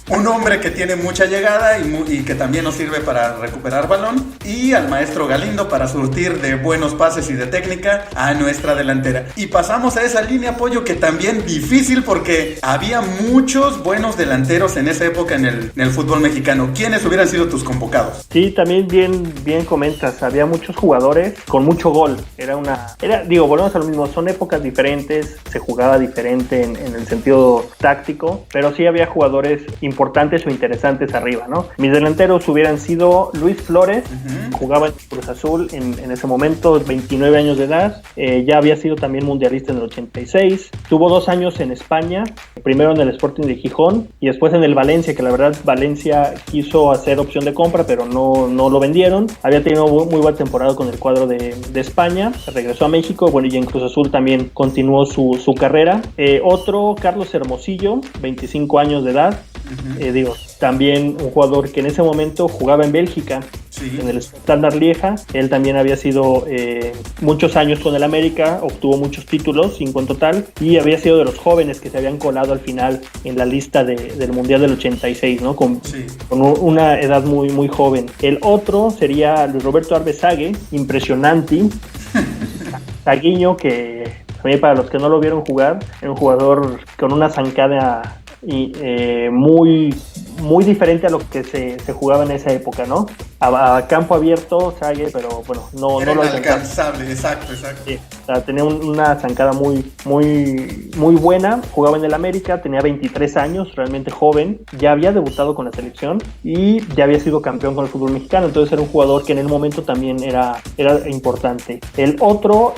Un hombre que tiene mucha llegada y que también nos sirve para recuperar balón, y al maestro Galindo para surtir de buenos pases y de técnica a nuestra delantera. Y pasamos a esa línea, Pollo, que también difícil, porque había muchos buenos delanteros en esa época en el fútbol mexicano. ¿Quiénes hubieran sido tus convocados? Sí, también bien comentas, había muchos jugadores con mucho gol. Volvemos a lo mismo, son épocas diferentes, se jugaba diferente en el sentido táctico, pero sí había jugadores importantes o interesantes arriba, ¿no? Mis delanteros hubieran sido Luis Flores, jugaba en Cruz Azul en ese momento, 29 años de edad, ya había sido también mundialista en el 86, tuvo 2 años en España, primero en el Sporting de Gijón y después en el Valencia, que la verdad Valencia quiso hacer opción de compra, pero no lo vendieron. Había tenido muy buena temporada con el cuadro de España, regresó a México, bueno, y en Cruz Azul también continuó su carrera. Otro, Carlos Hermosillo, 25 años de edad, también un jugador que en ese momento jugaba en Bélgica, sí, en el Standard Lieja. Él también había sido muchos años con el América, obtuvo muchos títulos, 5 en total, y había sido de los jóvenes que se habían colado al final en la lista del Mundial del 86, ¿no? Con una edad muy joven. El otro sería Luis Roberto Arbezague, impresionante, Zaguiño, que también para los que no lo vieron jugar, era un jugador con una zancada muy diferente a lo que se jugaba en esa época, ¿no? A campo abierto, Sague, pero bueno, no lo alcanzable, exacto. Sí, o sea, tenía una zancada muy buena, jugaba en el América, tenía 23 años, realmente joven, ya había debutado con la selección y ya había sido campeón con el fútbol mexicano, entonces era un jugador que en el momento también era importante. El otro,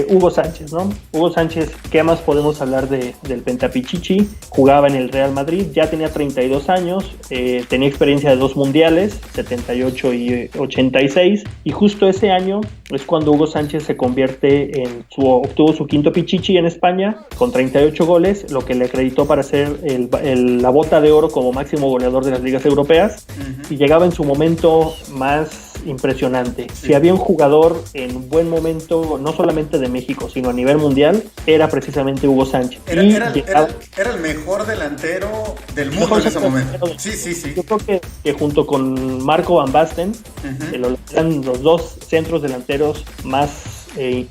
Hugo Sánchez, ¿no? Hugo Sánchez, ¿qué más podemos hablar del Pentapichichi? Jugaba en el Real Madrid, ya tenía 32 años, tenía experiencia de 2 mundiales, 78 y 86, y justo ese año es cuando Hugo Sánchez se convierte obtuvo su quinto Pichichi en España con 38 goles, lo que le acreditó para ser la bota de oro como máximo goleador de las ligas europeas, y llegaba en su momento más impresionante. Sí. Si había un jugador en buen momento, no solamente de México, sino a nivel mundial, era precisamente Hugo Sánchez. Era el mejor delantero del mundo en ese momento. Sí. Yo creo que junto con Marco Van Basten, eran los 2 centros delanteros más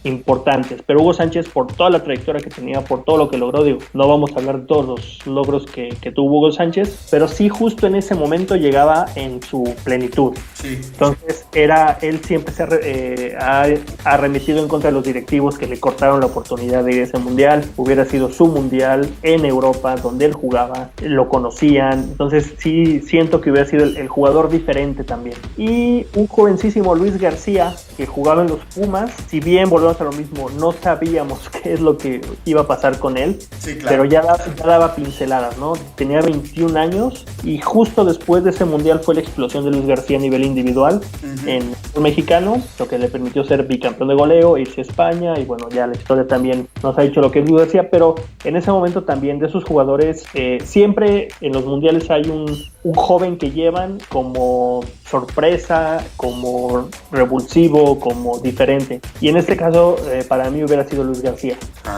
importantes, pero Hugo Sánchez, por toda la trayectoria que tenía, por todo lo que logró, no vamos a hablar de todos los logros que tuvo Hugo Sánchez, pero sí justo en ese momento llegaba en su plenitud. Sí. Entonces él siempre se ha arremetido en contra de los directivos que le cortaron la oportunidad de ir a ese mundial. Hubiera sido su mundial en Europa, donde él jugaba, lo conocían, entonces sí siento que hubiera sido el jugador diferente también. Y un jovencísimo Luis García, que jugaba en los Pumas, si bien volvemos a lo mismo, no sabíamos qué es lo que iba a pasar con él, sí, claro, pero ya daba pinceladas, ¿no? Tenía 21 años y justo después de ese mundial fue la explosión de Luis García a nivel individual en el mexicano, lo que le permitió ser bicampeón de goleo, irse a España, y bueno, ya la historia también nos ha dicho lo que es Luis García, pero en ese momento también de esos jugadores, siempre en los mundiales hay un joven que llevan como sorpresa, como revulsivo, como diferente, y en este caso para mí hubiera sido Luis García.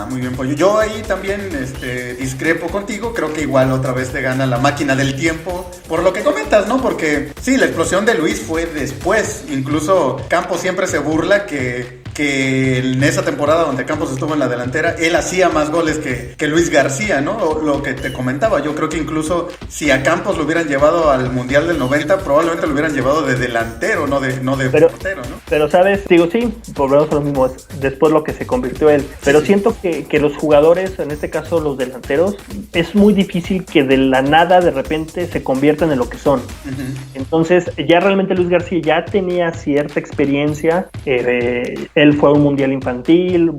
Muy bien, Pollo. Yo ahí también discrepo contigo, creo que igual otra vez te gana la máquina del tiempo, por lo que comentas, ¿no? Porque sí, la explosión de Luis fue después, incluso Campos siempre se burla que que en esa temporada donde Campos estuvo en la delantera, él hacía más goles que Luis García, ¿no? Lo que te comentaba, yo creo que incluso si a Campos lo hubieran llevado al Mundial del 90, probablemente lo hubieran llevado de delantero, no de portero, ¿no? Pero, ¿sabes? Digo, sí, volvemos a lo mismo, es después lo que se convirtió él. Pero sí. Siento que los jugadores, en este caso los delanteros, es muy difícil que de la nada de repente se conviertan en lo que son. Uh-huh. Entonces, ya realmente Luis García ya tenía cierta experiencia. Él fue a un mundial infantil,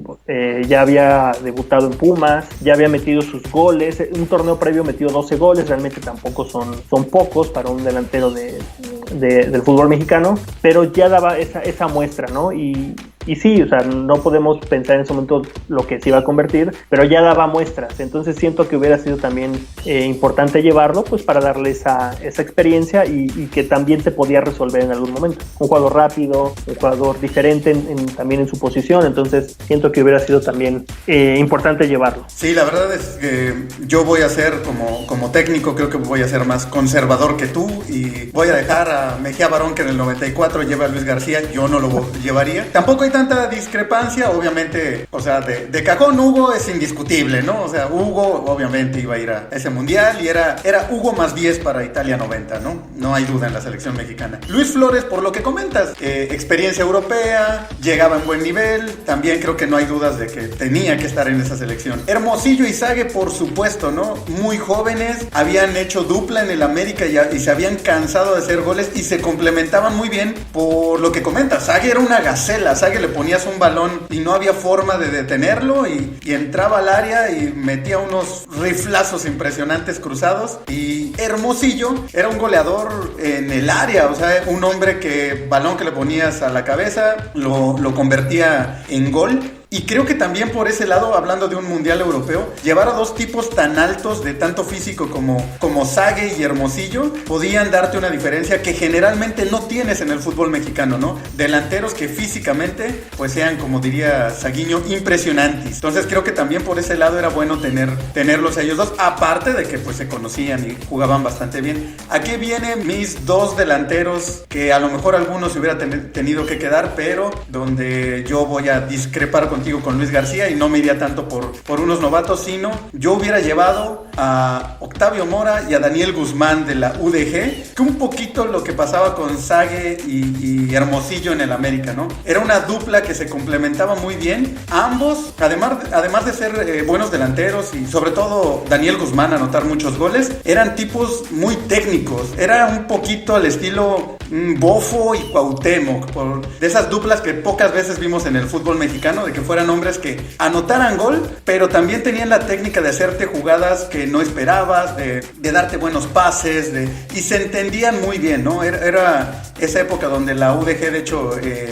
ya había debutado en Pumas, ya había metido sus goles. Un torneo previo metió 12 goles, realmente tampoco son pocos para un delantero del fútbol mexicano, pero ya daba esa muestra, ¿no? Y sí, o sea, no podemos pensar en ese momento lo que se iba a convertir, pero ya daba muestras. Entonces siento que hubiera sido también importante llevarlo, pues para darle esa experiencia y que también se podía resolver en algún momento. Un jugador rápido, un jugador diferente también en su posición. Entonces siento que hubiera sido también importante llevarlo. Sí, la verdad es que yo voy a ser como técnico, creo que voy a ser más conservador que tú y voy a dejar a Mejía Barón que en el 94 lleva a Luis García. Yo no lo llevaría. Tampoco hay tanta discrepancia, obviamente, o sea, de cajón Hugo es indiscutible, ¿no? O sea, Hugo obviamente iba a ir a ese mundial y era Hugo más 10 para Italia 90, ¿no? No hay duda en la selección mexicana. Luis Flores, por lo que comentas, experiencia europea, llegaba en buen nivel, también creo que no hay dudas de que tenía que estar en esa selección. Hermosillo y Sague, por supuesto, ¿no? Muy jóvenes, habían hecho dupla en el América y se habían cansado de hacer goles y se complementaban muy bien por lo que comentas. Sague era una gacela, Sague le ponías un balón y no había forma de detenerlo y entraba al área y metía unos riflazos impresionantes cruzados. Y Hermosillo era un goleador en el área, o sea, un hombre que balón que le ponías a la cabeza lo convertía en gol. Y creo que también por ese lado, hablando de un mundial europeo, llevar a dos tipos tan altos de tanto físico como Sague y Hermosillo podían darte una diferencia que generalmente no tienes en el fútbol mexicano, ¿no? Delanteros que físicamente pues sean, como diría Saguiño, impresionantes. Entonces creo que también por ese lado era bueno tenerlos a ellos dos, aparte de que pues se conocían y jugaban bastante bien. Aquí vienen mis dos delanteros que a lo mejor algunos se hubiera tenido que quedar, pero donde yo voy a discrepar contigo con Luis García y no me iría tanto por unos novatos, sino yo hubiera llevado a Octavio Mora y a Daniel Guzmán de la UDG, que un poquito lo que pasaba con Sague y Hermosillo en el América, ¿no? Era una dupla que se complementaba muy bien. Ambos, además de ser buenos delanteros y sobre todo Daniel Guzmán anotar muchos goles, eran tipos muy técnicos. Era un poquito al estilo Bofo y Cuauhtémoc, de esas duplas que pocas veces vimos en el fútbol mexicano, de que fueran hombres que anotaran gol, pero también tenían la técnica de hacerte jugadas que no esperabas, de darte buenos pases, y se entendían muy bien, ¿no? Era esa época donde la UDG de hecho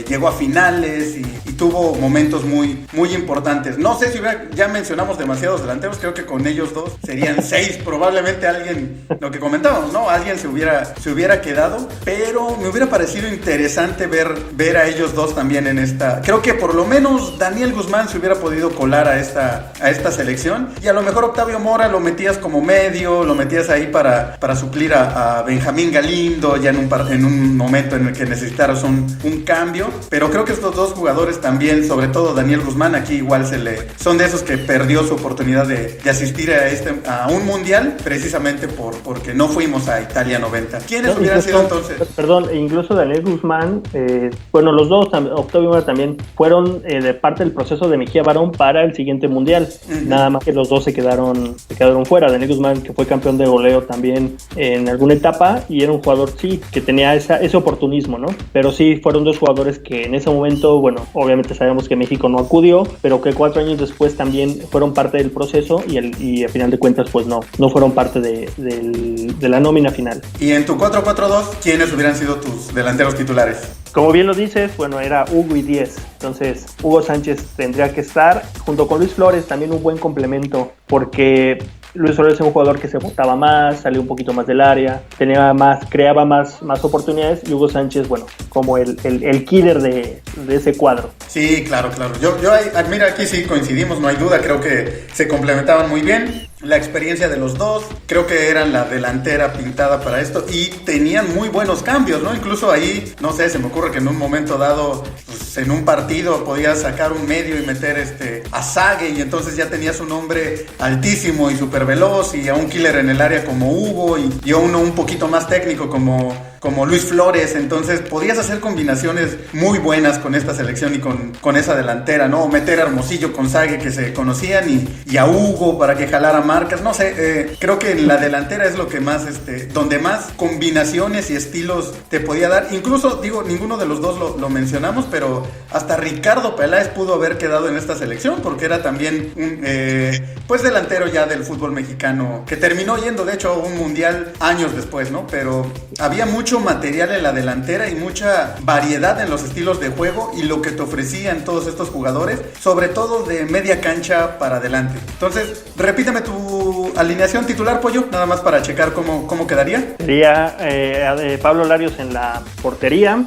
llegó a finales y tuvo momentos muy, muy importantes. No sé si ya mencionamos demasiados delanteros, creo que con ellos dos serían 6, probablemente alguien, lo que comentábamos, ¿no? Alguien se hubiera quedado, pero me hubiera parecido interesante ver a ellos dos también en esta. Creo que por lo menos Daniel Guzmán se hubiera podido colar a esta selección, y a lo mejor Octavio Mora lo metías como medio, lo metías ahí para suplir a Benjamín Galindo ya en un momento en el que necesitaras un cambio. Pero creo que estos dos jugadores también, sobre todo Daniel Guzmán, aquí igual son de esos que perdió su oportunidad de asistir a un mundial precisamente porque no fuimos a Italia 90. ¿Quiénes hubieran sido entonces? Perdón, incluso Daniel Guzmán, bueno, los dos, Octavio Mora también, fueron de parte del proceso de Mejía Barón para el siguiente mundial. Uh-huh. Nada más que los dos se quedaron fuera. Daniel Guzmán, que fue campeón de goleo también en alguna etapa, y era un jugador, sí, que tenía ese oportunismo, ¿no? Pero sí, fueron dos jugadores que en ese momento, bueno, obviamente sabemos que México no acudió, pero que 4 años después también fueron parte del proceso y a final de cuentas, pues no fueron parte de la nómina final. Y en tu 4-4-2, ¿quiénes hubieran sido tus delanteros titulares? Como bien lo dices, bueno, era Hugo y 10. Entonces, Hugo Sánchez tendría que estar, junto con Luis Flores, también un buen complemento, porque Luis Flores es un jugador que se botaba más, salía un poquito más del área, creaba más oportunidades, y Hugo Sánchez, bueno, como el killer de ese cuadro. Sí, claro. Yo mira, aquí sí coincidimos, no hay duda, creo que se complementaban muy bien. la experiencia de los dos, creo que eran la delantera pintada para esto y tenían muy buenos cambios, ¿no? Incluso ahí, no sé, se me ocurre que en un momento dado, pues, en un partido podías sacar un medio y meter a Sague y entonces ya tenías un hombre altísimo y súper veloz y a un killer en el área como Hugo y a uno un poquito más técnico como Luis Flores, entonces podías hacer combinaciones muy buenas con esta selección y con esa delantera, ¿no? O meter a Hermosillo con Sague que se conocían y a Hugo para que jalara marcas, no sé, creo que en la delantera es lo que más, donde más combinaciones y estilos te podía dar, incluso, digo, ninguno de los dos lo mencionamos, pero hasta Ricardo Peláez pudo haber quedado en esta selección, porque era también un, pues delantero ya del fútbol mexicano, que terminó yendo, de hecho, a un mundial años después, ¿no? Pero había mucho material en la delantera y mucha variedad en los estilos de juego y lo que te ofrecían todos estos jugadores, sobre todo de media cancha para adelante. Entonces, repítame tu alineación titular, Pollo, nada más para checar cómo quedaría. Sería Pablo Larios en la portería,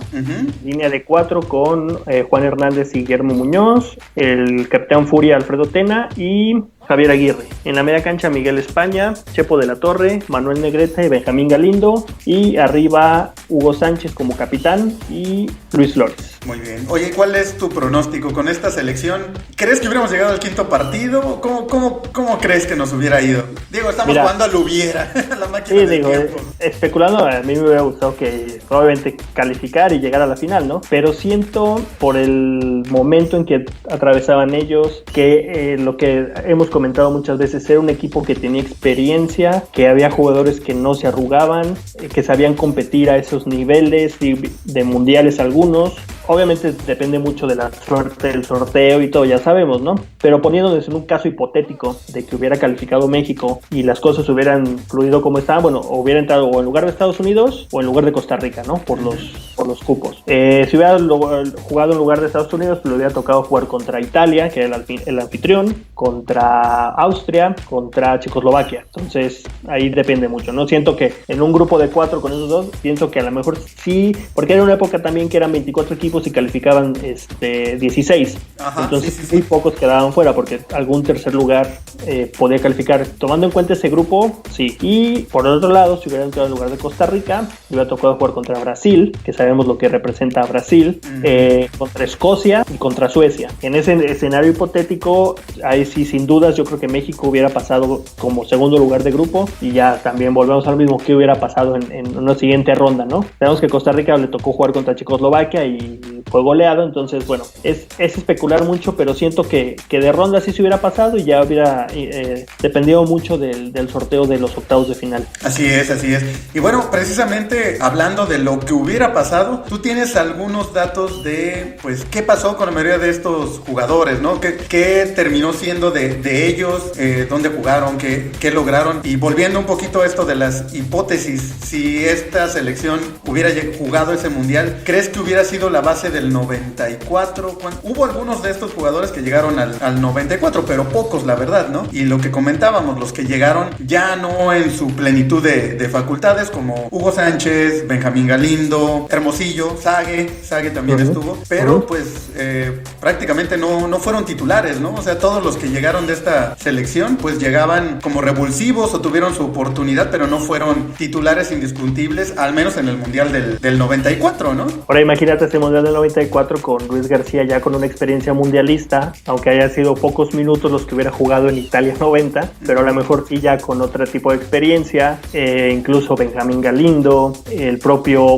línea de 4 con Juan Hernández y Guillermo Muñoz, el capitán Furia Alfredo Tena y Javier Aguirre. En la media cancha Miguel España, Chepo de la Torre, Manuel Negrete y Benjamín Galindo, y arriba Hugo Sánchez como capitán y Luis Flores. Muy bien. Oye, ¿cuál es tu pronóstico con esta selección? ¿Crees que hubiéramos llegado al quinto partido? ¿Cómo crees que nos hubiera ido? Digo, estamos jugando al hubiera, la máquina del tiempo. Especulando, a mí me hubiera gustado que probablemente calificar y llegar a la final, ¿no? Pero siento por el momento en que atravesaban ellos que lo que hemos comentado muchas veces, era un equipo que tenía experiencia, que había jugadores que no se arrugaban, que sabían competir a esos niveles de mundiales algunos. Obviamente depende mucho de la suerte del sorteo y todo, ya sabemos, ¿no? Pero poniéndonos en un caso hipotético de que hubiera calificado México y las cosas hubieran fluido como estaban, bueno, hubiera entrado o en lugar de Estados Unidos o en lugar de Costa Rica, ¿no? Por los cupos. Si hubiera jugado en lugar de Estados Unidos, pues le hubiera tocado jugar contra Italia, que era el anfitrión, contra Austria, contra Checoslovaquia. Entonces, ahí depende mucho, ¿no? Siento que en un grupo de 4 con esos dos, pienso que a lo mejor sí, porque era una época también que eran 24 equipos y calificaban 16. Ajá, entonces sí. muy pocos quedaban fuera porque algún tercer lugar podía calificar. Tomando en cuenta ese grupo, sí. Y por el otro lado, si hubiera entrado en lugar de Costa Rica, le hubiera tocado jugar contra Brasil, que sabemos lo que representa a Brasil, contra Escocia y contra Suecia. En ese escenario hipotético, ahí sí, sin dudas, yo creo que México hubiera pasado como segundo lugar de grupo y ya también volvemos al mismo que hubiera pasado en una siguiente ronda, ¿no? Sabemos que Costa Rica le tocó jugar contra Checoslovaquia y fue goleado, entonces bueno, es especular mucho, pero siento que de ronda sí se hubiera pasado y ya hubiera dependido mucho del sorteo de los octavos de final. Así es. Y bueno, precisamente hablando de lo que hubiera pasado, tú tienes algunos datos de, pues, qué pasó con la mayoría de estos jugadores, ¿no? ¿Qué terminó siendo de ellos? ¿Dónde jugaron? ¿Qué lograron? Y volviendo un poquito a esto de las hipótesis, si esta selección hubiera jugado ese mundial, ¿crees que hubiera sido la base del 94? Hubo algunos de estos jugadores que llegaron al 94, pero pocos, la verdad, ¿no? Y lo que comentábamos, los que llegaron ya no en su plenitud de facultades, como Hugo Sánchez, Benjamín Galindo, Hermosillo, Sague también estuvo, pero pues prácticamente no fueron titulares, ¿no? O sea, todos los que llegaron de esta selección pues llegaban como revulsivos o tuvieron su oportunidad, pero no fueron titulares indiscutibles, al menos en el Mundial del 94, ¿no? Ahora imagínate este Mundial del 94 con Luis García ya con una experiencia mundialista, aunque haya sido pocos minutos los que hubiera jugado en Italia 90, pero a lo mejor sí ya con otro tipo de experiencia, incluso Benjamín Galindo, el propio,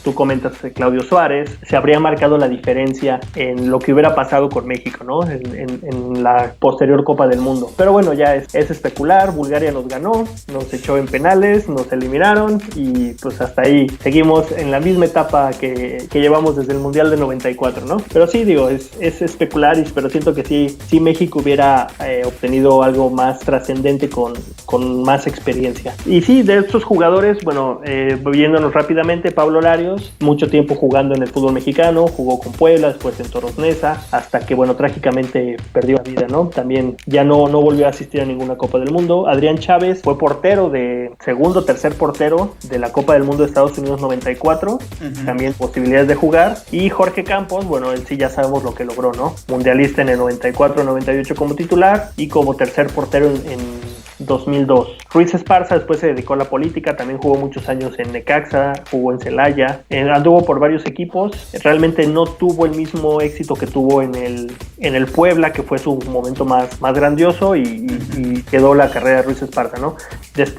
tú comentas Claudio Suárez, se habría marcado la diferencia en lo que hubiera pasado con México, ¿no? En la posterior Copa del Mundo. Pero bueno, ya es especular. Bulgaria nos ganó, nos echó en penales, nos eliminaron y pues hasta ahí seguimos en la misma etapa que llevamos desde el Mundial de 94, ¿no? Pero sí, digo, es especular, pero siento que sí México hubiera obtenido algo más trascendente con más experiencia. Y sí, de estos jugadores, viéndonos rápidamente, Pablo Larios, mucho tiempo jugando en el fútbol mexicano, jugó con Puebla, después en Toros Neza, hasta que, trágicamente perdió la vida, ¿no? También ya no volvió a asistir a ninguna Copa del Mundo. Adrián Chávez fue tercer portero de la Copa del Mundo de Estados Unidos 94, también posibilidades de jugar. Y Jorge Campos, él sí ya sabemos lo que logró, ¿no? Mundialista en el 94-98 como titular y como tercer portero en 2002. Ruiz Esparza después se dedicó a la política, también jugó muchos años en Necaxa, jugó en Celaya, anduvo por varios equipos, realmente no tuvo el mismo éxito que tuvo en el Puebla, que fue su momento más grandioso, y quedó la carrera de Ruiz Esparza, ¿no?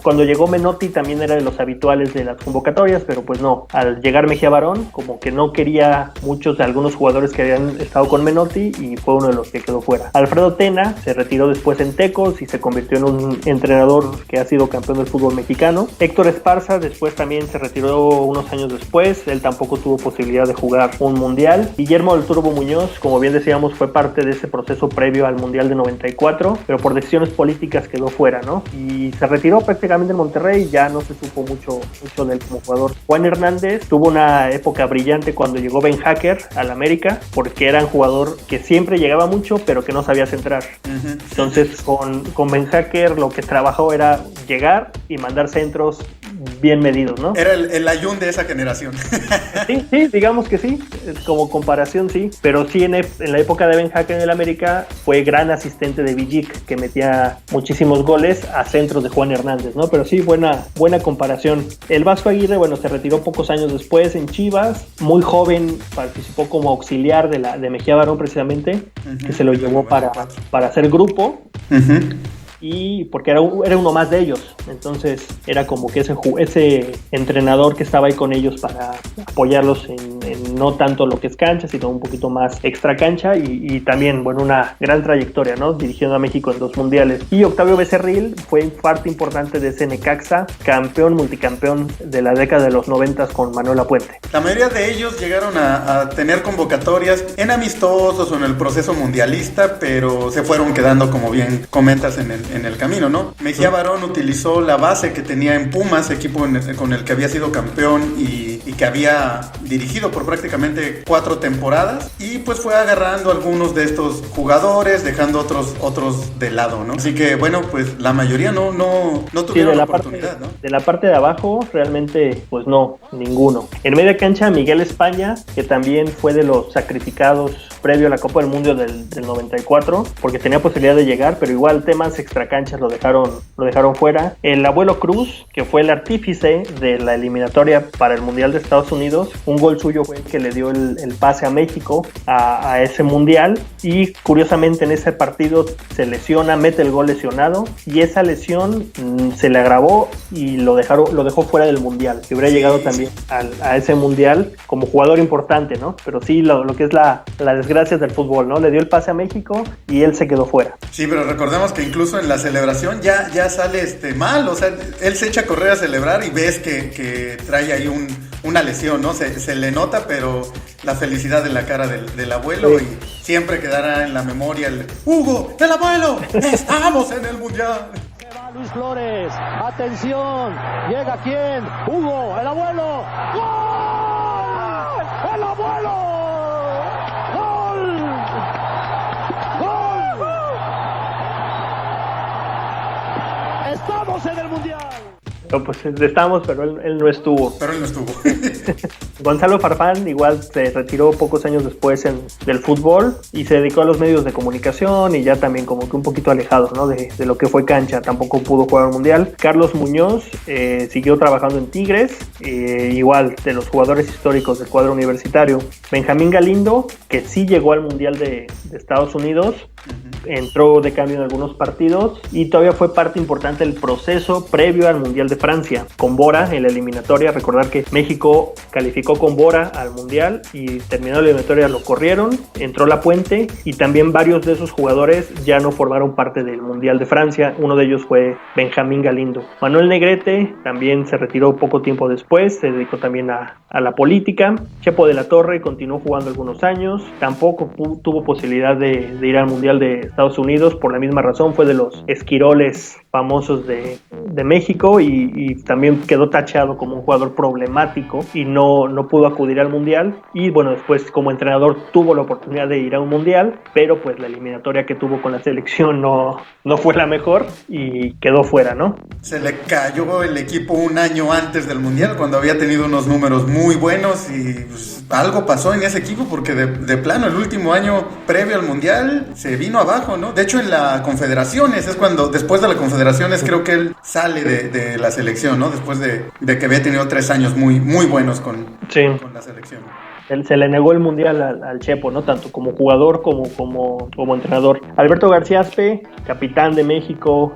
Cuando llegó Menotti también era de los habituales de las convocatorias, pero pues no, al llegar Mejía Barón, como que no quería muchos de algunos jugadores que habían estado con Menotti y fue uno de los que quedó fuera. Alfredo Tena se retiró después en Tecos y se convirtió en un entrenador que ha sido campeón del fútbol mexicano. Héctor Esparza después también se retiró unos años después, él tampoco tuvo posibilidad de jugar un mundial. Guillermo del Turbo Muñoz, como bien decíamos, fue parte de ese proceso previo al mundial de 94, pero por decisiones políticas quedó fuera, ¿no? Y se retiró prácticamente en Monterrey, ya no se supo mucho de él como jugador. Juan Hernández tuvo una época brillante cuando llegó Ben Hacker al América, porque era un jugador que siempre llegaba mucho, pero que no sabía centrar. Entonces con Ben Hacker lo que trabajó era llegar y mandar centros bien medidos, ¿no? Era el Ayun de esa generación. Sí, digamos que sí, como comparación sí, pero sí en la época de Ben Hacker en el América fue gran asistente de Villic, que metía muchísimos goles a centros de Juan Hernández, ¿no? Pero sí, buena comparación. El Vasco Aguirre, bueno, se retiró pocos años después en Chivas, muy joven, participó como auxiliar de Mejía Barón precisamente, que se lo llevó para hacer grupo. Y porque era uno más de ellos, entonces era como que ese entrenador que estaba ahí con ellos para apoyarlos en no tanto lo que es cancha, sino un poquito más extra cancha, y también, bueno, una gran trayectoria, ¿no? Dirigiendo a México en 2 mundiales. Y Octavio Becerril fue parte importante de ese Necaxa, multicampeón de la década de los 90 con Manuel Lapuente. La mayoría de ellos llegaron a tener convocatorias en amistosos o en el proceso mundialista, pero se fueron quedando, como bien comentas, en el camino, ¿no? Mejía Barón utilizó la base que tenía en Pumas, equipo con el que había sido campeón y que había dirigido por prácticamente 4 temporadas, y pues fue agarrando algunos de estos jugadores, dejando otros de lado, ¿no? Así que bueno, pues la mayoría no tuvieron la oportunidad, ¿no? De la parte de abajo, realmente, pues no, ninguno. En media cancha, Miguel España, que también fue de los sacrificados previo a la Copa del Mundo del 94, porque tenía posibilidad de llegar, pero igual temas extracanchas lo dejaron fuera. El Abuelo Cruz, que fue el artífice de la eliminatoria para el Mundial de Estados Unidos, un gol suyo fue el que le dio el pase a México a ese Mundial, y curiosamente en ese partido se lesiona, mete el gol lesionado, y esa lesión se le agravó y lo dejó fuera del Mundial, que hubiera llegado también a ese Mundial como jugador importante, ¿no? Pero sí, lo que es la desgracia del fútbol, ¿no? Le dio el pase a México y él se quedó fuera. Sí, pero recordemos que incluso en la celebración ya sale mal, o sea, él se echa a correr a celebrar y ves que trae ahí una lesión, ¿no? Se le nota, pero la felicidad en la cara del abuelo, sí. Y siempre quedará en la memoria ¡Hugo, el abuelo! ¡Estamos en el Mundial! Luis Flores, atención, llega quién, Hugo, el abuelo, ¡gol! ¡El abuelo! ¡Gol! ¡Gol! ¡Estamos en el Mundial! No, pues estamos, pero él no estuvo. Gonzalo Farfán igual se retiró pocos años después del fútbol y se dedicó a los medios de comunicación, y ya también como que un poquito alejado, ¿no? de lo que fue cancha, tampoco pudo jugar al Mundial. Carlos Muñoz siguió trabajando en Tigres, igual de los jugadores históricos del cuadro universitario. Benjamín Galindo, que sí llegó al Mundial de Estados Unidos, entró de cambio en algunos partidos y todavía fue parte importante del proceso previo al Mundial de Francia, con Bora en la eliminatoria. Recordar que México calificó con Bora al Mundial y terminó la eliminatoria, lo corrieron, entró Lapuente, y también varios de esos jugadores ya no formaron parte del Mundial de Francia. Uno de ellos fue Benjamín Galindo. Manuel Negrete también se retiró poco tiempo después, se dedicó también a la política. Chepo de la Torre continuó jugando algunos años, tampoco tuvo posibilidad de ir al Mundial de Estados Unidos por la misma razón, fue de los esquiroles famosos de de México y también quedó tachado como un jugador problemático y no pudo acudir al Mundial. Y bueno, después como entrenador tuvo la oportunidad de ir a un Mundial, pero pues la eliminatoria que tuvo con la selección no fue la mejor y quedó fuera, ¿no? Se le cayó el equipo un año antes del Mundial, cuando había tenido unos números muy buenos, y pues, algo pasó en ese equipo, porque de plano el último año previo al Mundial se vino abajo, ¿no? De hecho, en la Confederaciones es cuando, después de la Confederaciones, creo que él sale de la selección, ¿no? Después de que había tenido 3 años muy, muy buenos con la selección. Se le negó el Mundial al Chepo, ¿no? Tanto como jugador como entrenador. Alberto García Aspe, capitán de México,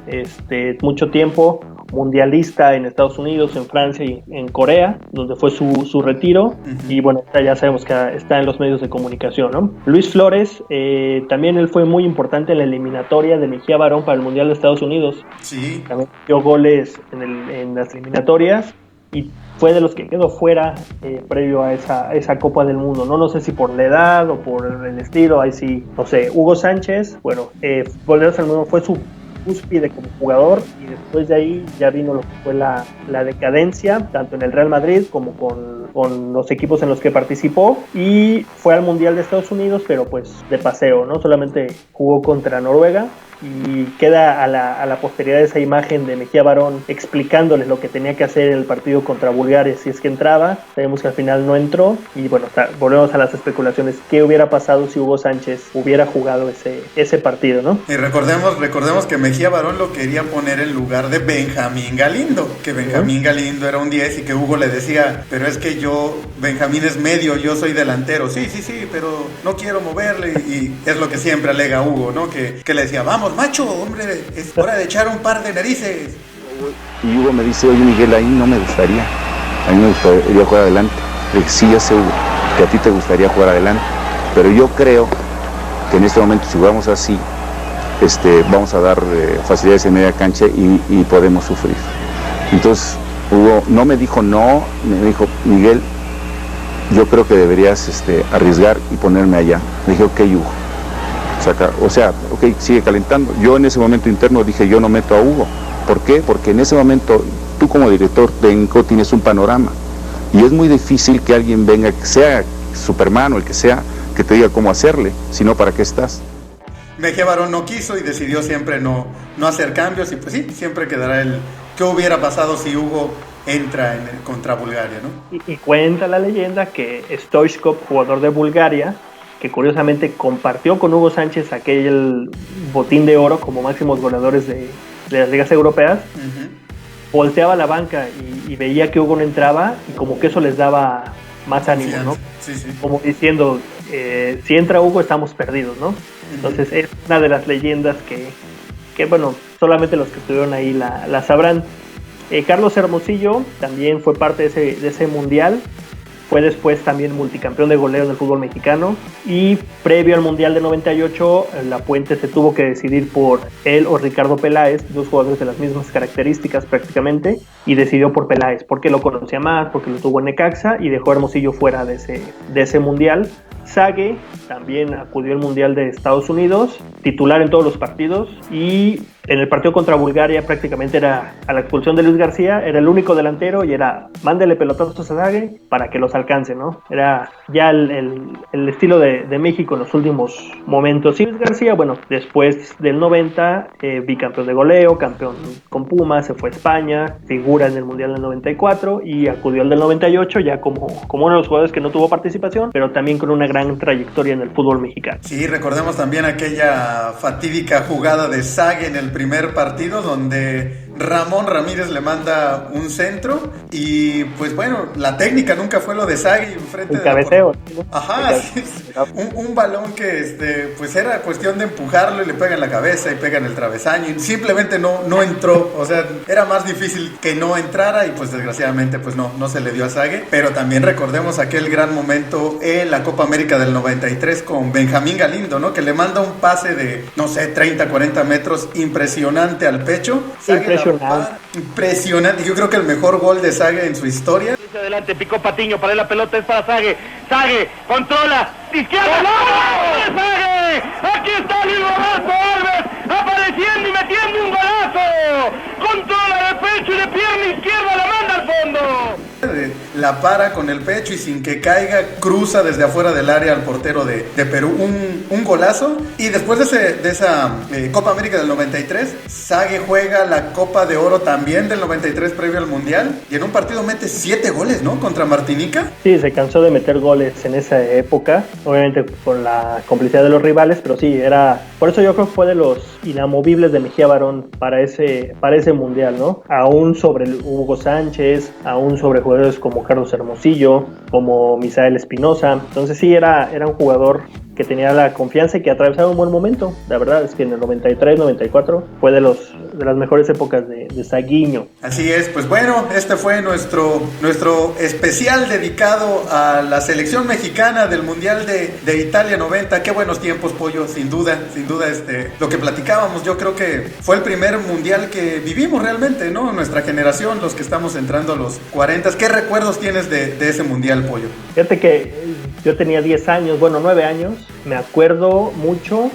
mucho tiempo, mundialista en Estados Unidos, en Francia y en Corea, donde fue su retiro. Uh-huh. Y bueno, ya sabemos que está en los medios de comunicación, ¿no? Luis Flores, también él fue muy importante en la eliminatoria de Mejía Barón para el Mundial de Estados Unidos. Sí. También dio goles en las eliminatorias y fue de los que quedó fuera previo a esa Copa del Mundo, ¿no? No sé si por la edad o por el estilo, ahí sí, no sé. Hugo Sánchez, bueno, Boleros al Mundo fue su cúspide como jugador, y después de ahí ya vino lo que fue la decadencia, tanto en el Real Madrid como con los equipos en los que participó, y fue al Mundial de Estados Unidos, pero pues de paseo, ¿no? Solamente jugó contra Noruega, y queda a la posteridad esa imagen de Mejía Barón explicándoles lo que tenía que hacer en el partido contra Bulgaria si es que entraba. Sabemos que al final no entró, y bueno, volvemos a las especulaciones. ¿Qué hubiera pasado si Hugo Sánchez hubiera jugado ese partido, no? Y recordemos que Mejía Barón lo quería poner en lugar de Benjamín Galindo, que Benjamín Galindo era un 10 y que Hugo le decía, pero es que Benjamín es medio, yo soy delantero. Sí, pero no quiero moverle, y es lo que siempre alega Hugo, ¿no? Que le decía, vamos, macho, hombre, es hora de echar un par de narices. Y Hugo me dice, oye, Miguel, ahí no me gustaría. A mí me gustaría jugar adelante. Le dije, sí, ya sé, Hugo, que a ti te gustaría jugar adelante. Pero yo creo que en este momento, si jugamos así, vamos a dar facilidades en media cancha y podemos sufrir. Entonces, Hugo no me dijo no, me dijo, Miguel, yo creo que deberías arriesgar y ponerme allá. Le dije, ok, Hugo. Sigue calentando. Yo en ese momento interno dije, yo no meto a Hugo. ¿Por qué? Porque en ese momento tú como director técnico tienes un panorama, y es muy difícil que alguien venga, que sea Superman o el que sea, que te diga cómo hacerle, sino para qué estás. Mejía Barón no quiso y decidió siempre no hacer cambios, y pues sí, siempre quedará el qué hubiera pasado si Hugo entra contra Bulgaria, ¿no? Y cuenta la leyenda que Stoichkov, jugador de Bulgaria, que curiosamente compartió con Hugo Sánchez aquel botín de oro como máximos goleadores de las ligas europeas, uh-huh, volteaba la banca y veía que Hugo no entraba, y como que eso les daba más ánimo, ¿no? Sí. Como diciendo, si entra Hugo estamos perdidos, ¿no? Uh-huh. Entonces es una de las leyendas que bueno, solamente los que estuvieron ahí la sabrán. Carlos Hermosillo también fue parte de ese mundial. Fue después también multicampeón de goleo en el fútbol mexicano, y previo al Mundial de 98, La Puente se tuvo que decidir por él o Ricardo Peláez, dos jugadores de las mismas características prácticamente, y decidió por Peláez, porque lo conocía más, porque lo tuvo en Necaxa, y dejó a Hermosillo fuera de ese Mundial. Sague también acudió al Mundial de Estados Unidos, titular en todos los partidos, y en el partido contra Bulgaria prácticamente era, a la expulsión de Luis García, era el único delantero, y era mándele pelotazos a Sague para que los alcance, ¿no? Era ya el estilo de México en los últimos momentos. Y Luis García, bueno, después del 90, bicampeón de goleo, campeón con Pumas, se fue a España, figura en el Mundial del 94, y acudió al del 98 ya como uno de los jugadores que no tuvo participación, pero también con una gran trayectoria en el fútbol mexicano. Sí, recordemos también aquella fatídica jugada de Sague en el primer partido, donde Ramón Ramírez le manda un centro, y pues bueno, la técnica nunca fue lo de Sague enfrente de cabeceo. Ajá, sí, un balón que pues era cuestión de empujarlo, y le pega en la cabeza y pega en el travesaño, y simplemente no entró. O sea, era más difícil que no entrara, y pues desgraciadamente pues no se le dio a Sague. Pero también recordemos aquel gran momento en la Copa América del 93 con Benjamín Galindo, ¿no? Que le manda un pase de, no sé, 30-40 metros impresionante al pecho. Impresionante. Yo creo que el mejor gol de Sague en su historia. Adelante, picó Patiño, para la pelota, es para Sague. Sague, controla, izquierda, ¡no! ¡Sague! Aquí está Luis Roberto Alves, apareciendo y metiendo un golazo. Controla, defensa. la para con el pecho y sin que caiga, cruza desde afuera del área al portero de Perú. Un golazo. Y después de esa Copa América del 93, Sague juega la Copa de Oro también del 93 previo al Mundial. Y en un partido mete 7 goles, ¿no? Contra Martinica. Sí, se cansó de meter goles en esa época. Obviamente con la complicidad de los rivales, pero sí, era... Por eso yo creo que fue de los inamovibles de Mejía Barón para ese Mundial, ¿no? Aún sobre Hugo Sánchez, aún sobre jugadores como Carlos Hermosillo, como Misael Espinosa. Entonces sí, era un jugador que tenía la confianza y que atravesaba un buen momento. La verdad es que en el 93, 94 fue de las mejores épocas de Saguiño. Así es, pues bueno, este fue nuestro especial dedicado a la selección mexicana del Mundial de Italia 90. Qué buenos tiempos, Pollo, sin duda, lo que platicábamos, yo creo que fue el primer Mundial que vivimos realmente, ¿no? Nuestra generación, los que estamos entrando a los 40. ¿Qué recuerdos tienes de ese Mundial, Pollo? Fíjate que yo tenía 10 años, bueno, 9 años. Me acuerdo mucho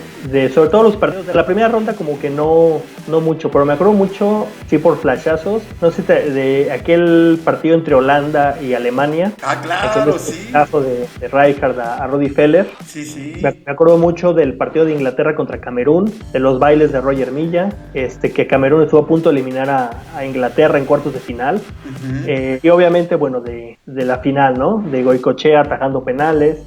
sobre todo los partidos de la primera ronda, como que no mucho, pero me acuerdo mucho, sí, por flashazos, no sé, de aquel partido entre Holanda y Alemania. Ah, claro, sí. El caso de Rijkaard a Rudi Feller. Sí. Me acuerdo mucho del partido de Inglaterra contra Camerún, de los bailes de Roger Milla, que Camerún estuvo a punto de eliminar a Inglaterra en cuartos de final. Uh-huh. Y obviamente, bueno, de la final, ¿no? De Goicoechea atajando penales.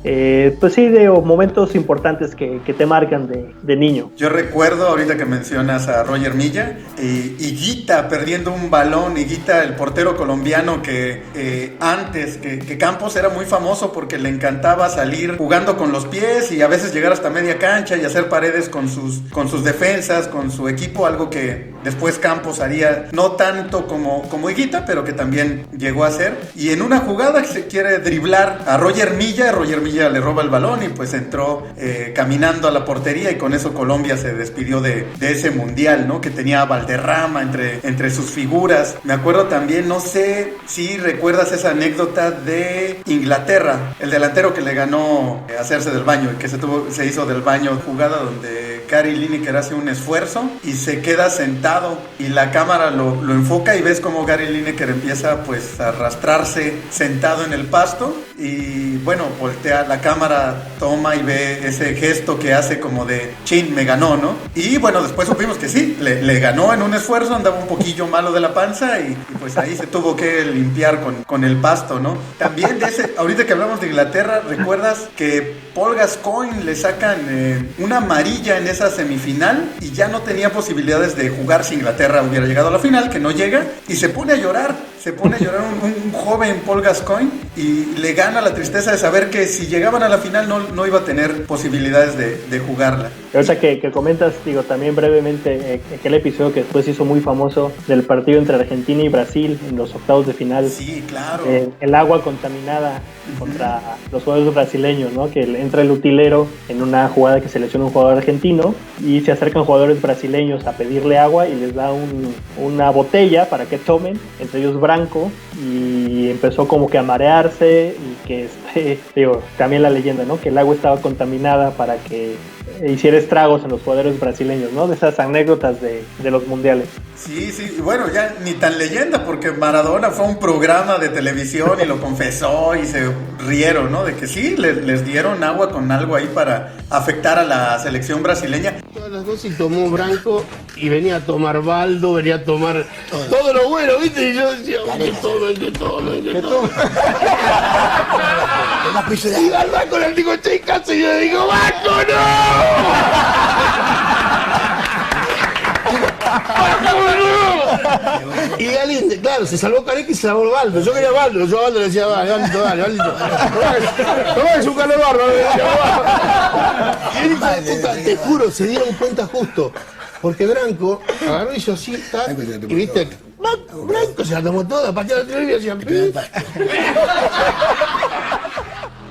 Pues sí, de momentos importantes que te marcan de niño. Yo recuerdo, ahorita que mencionas a Roger Milla, Higuita perdiendo un balón, Higuita, el portero colombiano que antes, que Campos era muy famoso porque le encantaba salir jugando con los pies y a veces llegar hasta media cancha y hacer paredes con sus defensas, con su equipo, algo que después Campos haría no tanto como Higuita, pero que también llegó a hacer. Y en una jugada que se quiere driblar a Roger Milla le roba el balón y pues entró caminando a la portería, y con eso Colombia se despidió de ese mundial, ¿no? Que tenía a Valderrama entre sus figuras. Me acuerdo también, no sé si recuerdas esa anécdota de Inglaterra, el delantero que le ganó hacerse del baño, y que se hizo del baño, jugada donde Gary Lineker hace un esfuerzo y se queda sentado y la cámara lo enfoca y ves como Gary Lineker empieza pues a arrastrarse sentado en el pasto, y bueno, voltea la cámara, toma y ve ese gesto que hace como de chin, me ganó, ¿no? Y bueno, después supimos que sí, le ganó en un esfuerzo, andaba un poquillo malo de la panza y pues ahí se tuvo que limpiar con el pasto, ¿no? También de ese, ahorita que hablamos de Inglaterra, ¿recuerdas que Paul Gascoigne le sacan una amarilla en esa semifinal y ya no tenía posibilidades de jugar si Inglaterra hubiera llegado a la final, que no llega, y se pone a llorar un joven Paul Gascoigne, y le gana la tristeza de saber que si llegaban a la final no iba a tener posibilidades de jugarla? Ahorita que comentas, digo, también brevemente, aquel episodio que después hizo muy famoso del partido entre Argentina y Brasil en los octavos de final. Sí, claro. El agua contaminada contra los jugadores brasileños, ¿no? Que entra el utilero en una jugada que selecciona un jugador argentino y se acercan jugadores brasileños a pedirle agua y les da una botella para que tomen, entre ellos Branco, y empezó como que a marearse y que digo, también la leyenda, ¿no? Que el agua estaba contaminada para que hiciera estragos en los jugadores brasileños, ¿no? De esas anécdotas de los mundiales. Sí, bueno, ya ni tan leyenda, porque Maradona fue a un programa de televisión y lo confesó y se rieron, ¿no? De que sí, les dieron agua con algo ahí para afectar a la selección brasileña. Todas las cosas, y tomó Branco y venía a tomar Baldo, venía a tomar todo lo bueno, ¿viste? Y yo decía, que todo. Y al Banco le digo, estoy casi, y yo le digo, ¡Banco, no! Y Galíndez, claro, se salvó Careca y se salvó Baldo. Yo quería Baldo, yo a Baldo le decía, Baldo, dale. No es un calebarro, le decía, y él dijo, puta, te juro, se dieron cuenta justo. Porque Branco agarró y hizo así, y viste, Branco se la tomó toda, pateó la televisión y hacía...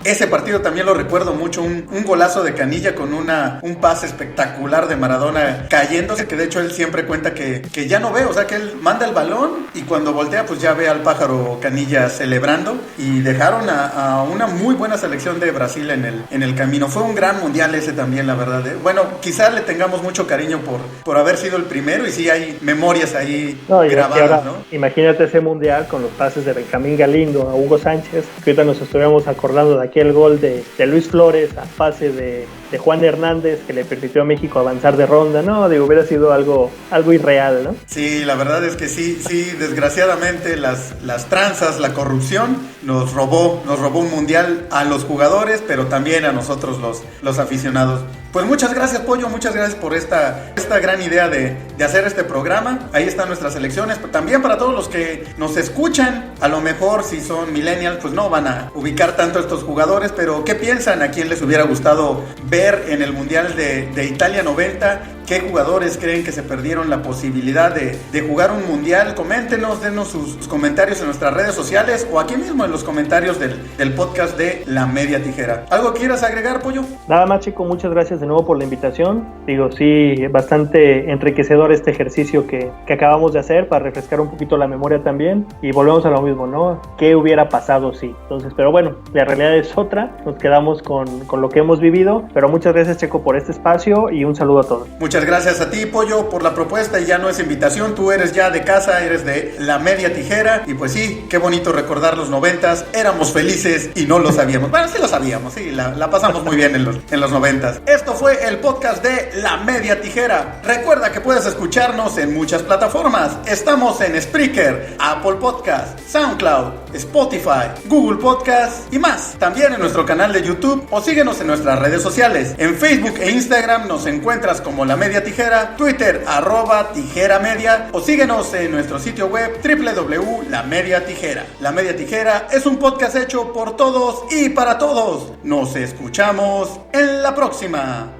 Ese partido también lo recuerdo mucho, un golazo de Canilla con un pase espectacular de Maradona cayéndose, que de hecho él siempre cuenta que ya no ve, o sea que él manda el balón y cuando voltea pues ya ve al pájaro Canilla celebrando, y dejaron a una muy buena selección de Brasil en el camino. Fue un gran mundial ese también, la verdad. Bueno, quizás le tengamos mucho cariño por haber sido el primero, y sí hay memorias ahí grabadas, ahora, ¿no? Imagínate ese mundial con los pases de Benjamín Galindo a Hugo Sánchez, que ahorita nos estuviéramos acordando de aquel gol de Luis Flores a pase de Juan Hernández que le permitió a México avanzar de ronda, ¿no? Hubiera sido algo irreal, ¿no? Sí, la verdad es que sí, desgraciadamente las tranzas, la corrupción nos robó un mundial a los jugadores, pero también a nosotros los aficionados. Pues muchas gracias, Pollo, muchas gracias por esta gran idea de hacer este programa. Ahí están nuestras elecciones, pero también para todos los que nos escuchan, a lo mejor si son millennials, pues no van a ubicar tanto a estos jugadores, pero ¿qué piensan? ¿A quién les hubiera gustado ver en el Mundial de Italia 90? ¿Qué jugadores creen que se perdieron la posibilidad de jugar un mundial? Coméntenos, denos sus comentarios en nuestras redes sociales o aquí mismo en los comentarios del podcast de La Media Tijera. ¿Algo quieras agregar, Pollo? Nada más, chico, muchas gracias de nuevo por la invitación. Digo, sí, bastante enriquecedor este ejercicio que acabamos de hacer para refrescar un poquito la memoria también, y volvemos a lo mismo, ¿no? ¿Qué hubiera pasado si? Entonces, pero bueno, la realidad es otra, nos quedamos con lo que hemos vivido, pero muchas gracias, Checo, por este espacio y un saludo a todos. Muchas gracias a ti, Pollo, por la propuesta, y ya no es invitación, tú eres ya de casa, eres de La Media Tijera, y pues sí, qué bonito recordar los 90s, éramos felices y no lo sabíamos. Bueno, sí lo sabíamos, sí, la pasamos muy bien en los 90s. Esto fue el podcast de La Media Tijera. Recuerda que puedes escucharnos en muchas plataformas. Estamos en Spreaker, Apple Podcast, SoundCloud, Spotify, Google Podcast y más. También en nuestro canal de YouTube, o síguenos en nuestras redes sociales. En Facebook e Instagram nos encuentras como La Media Tijera, Twitter @tijeramedia, o síguenos en nuestro sitio web www.lamediatijera. La Media Tijera es un podcast hecho por todos y para todos. Nos escuchamos en la próxima.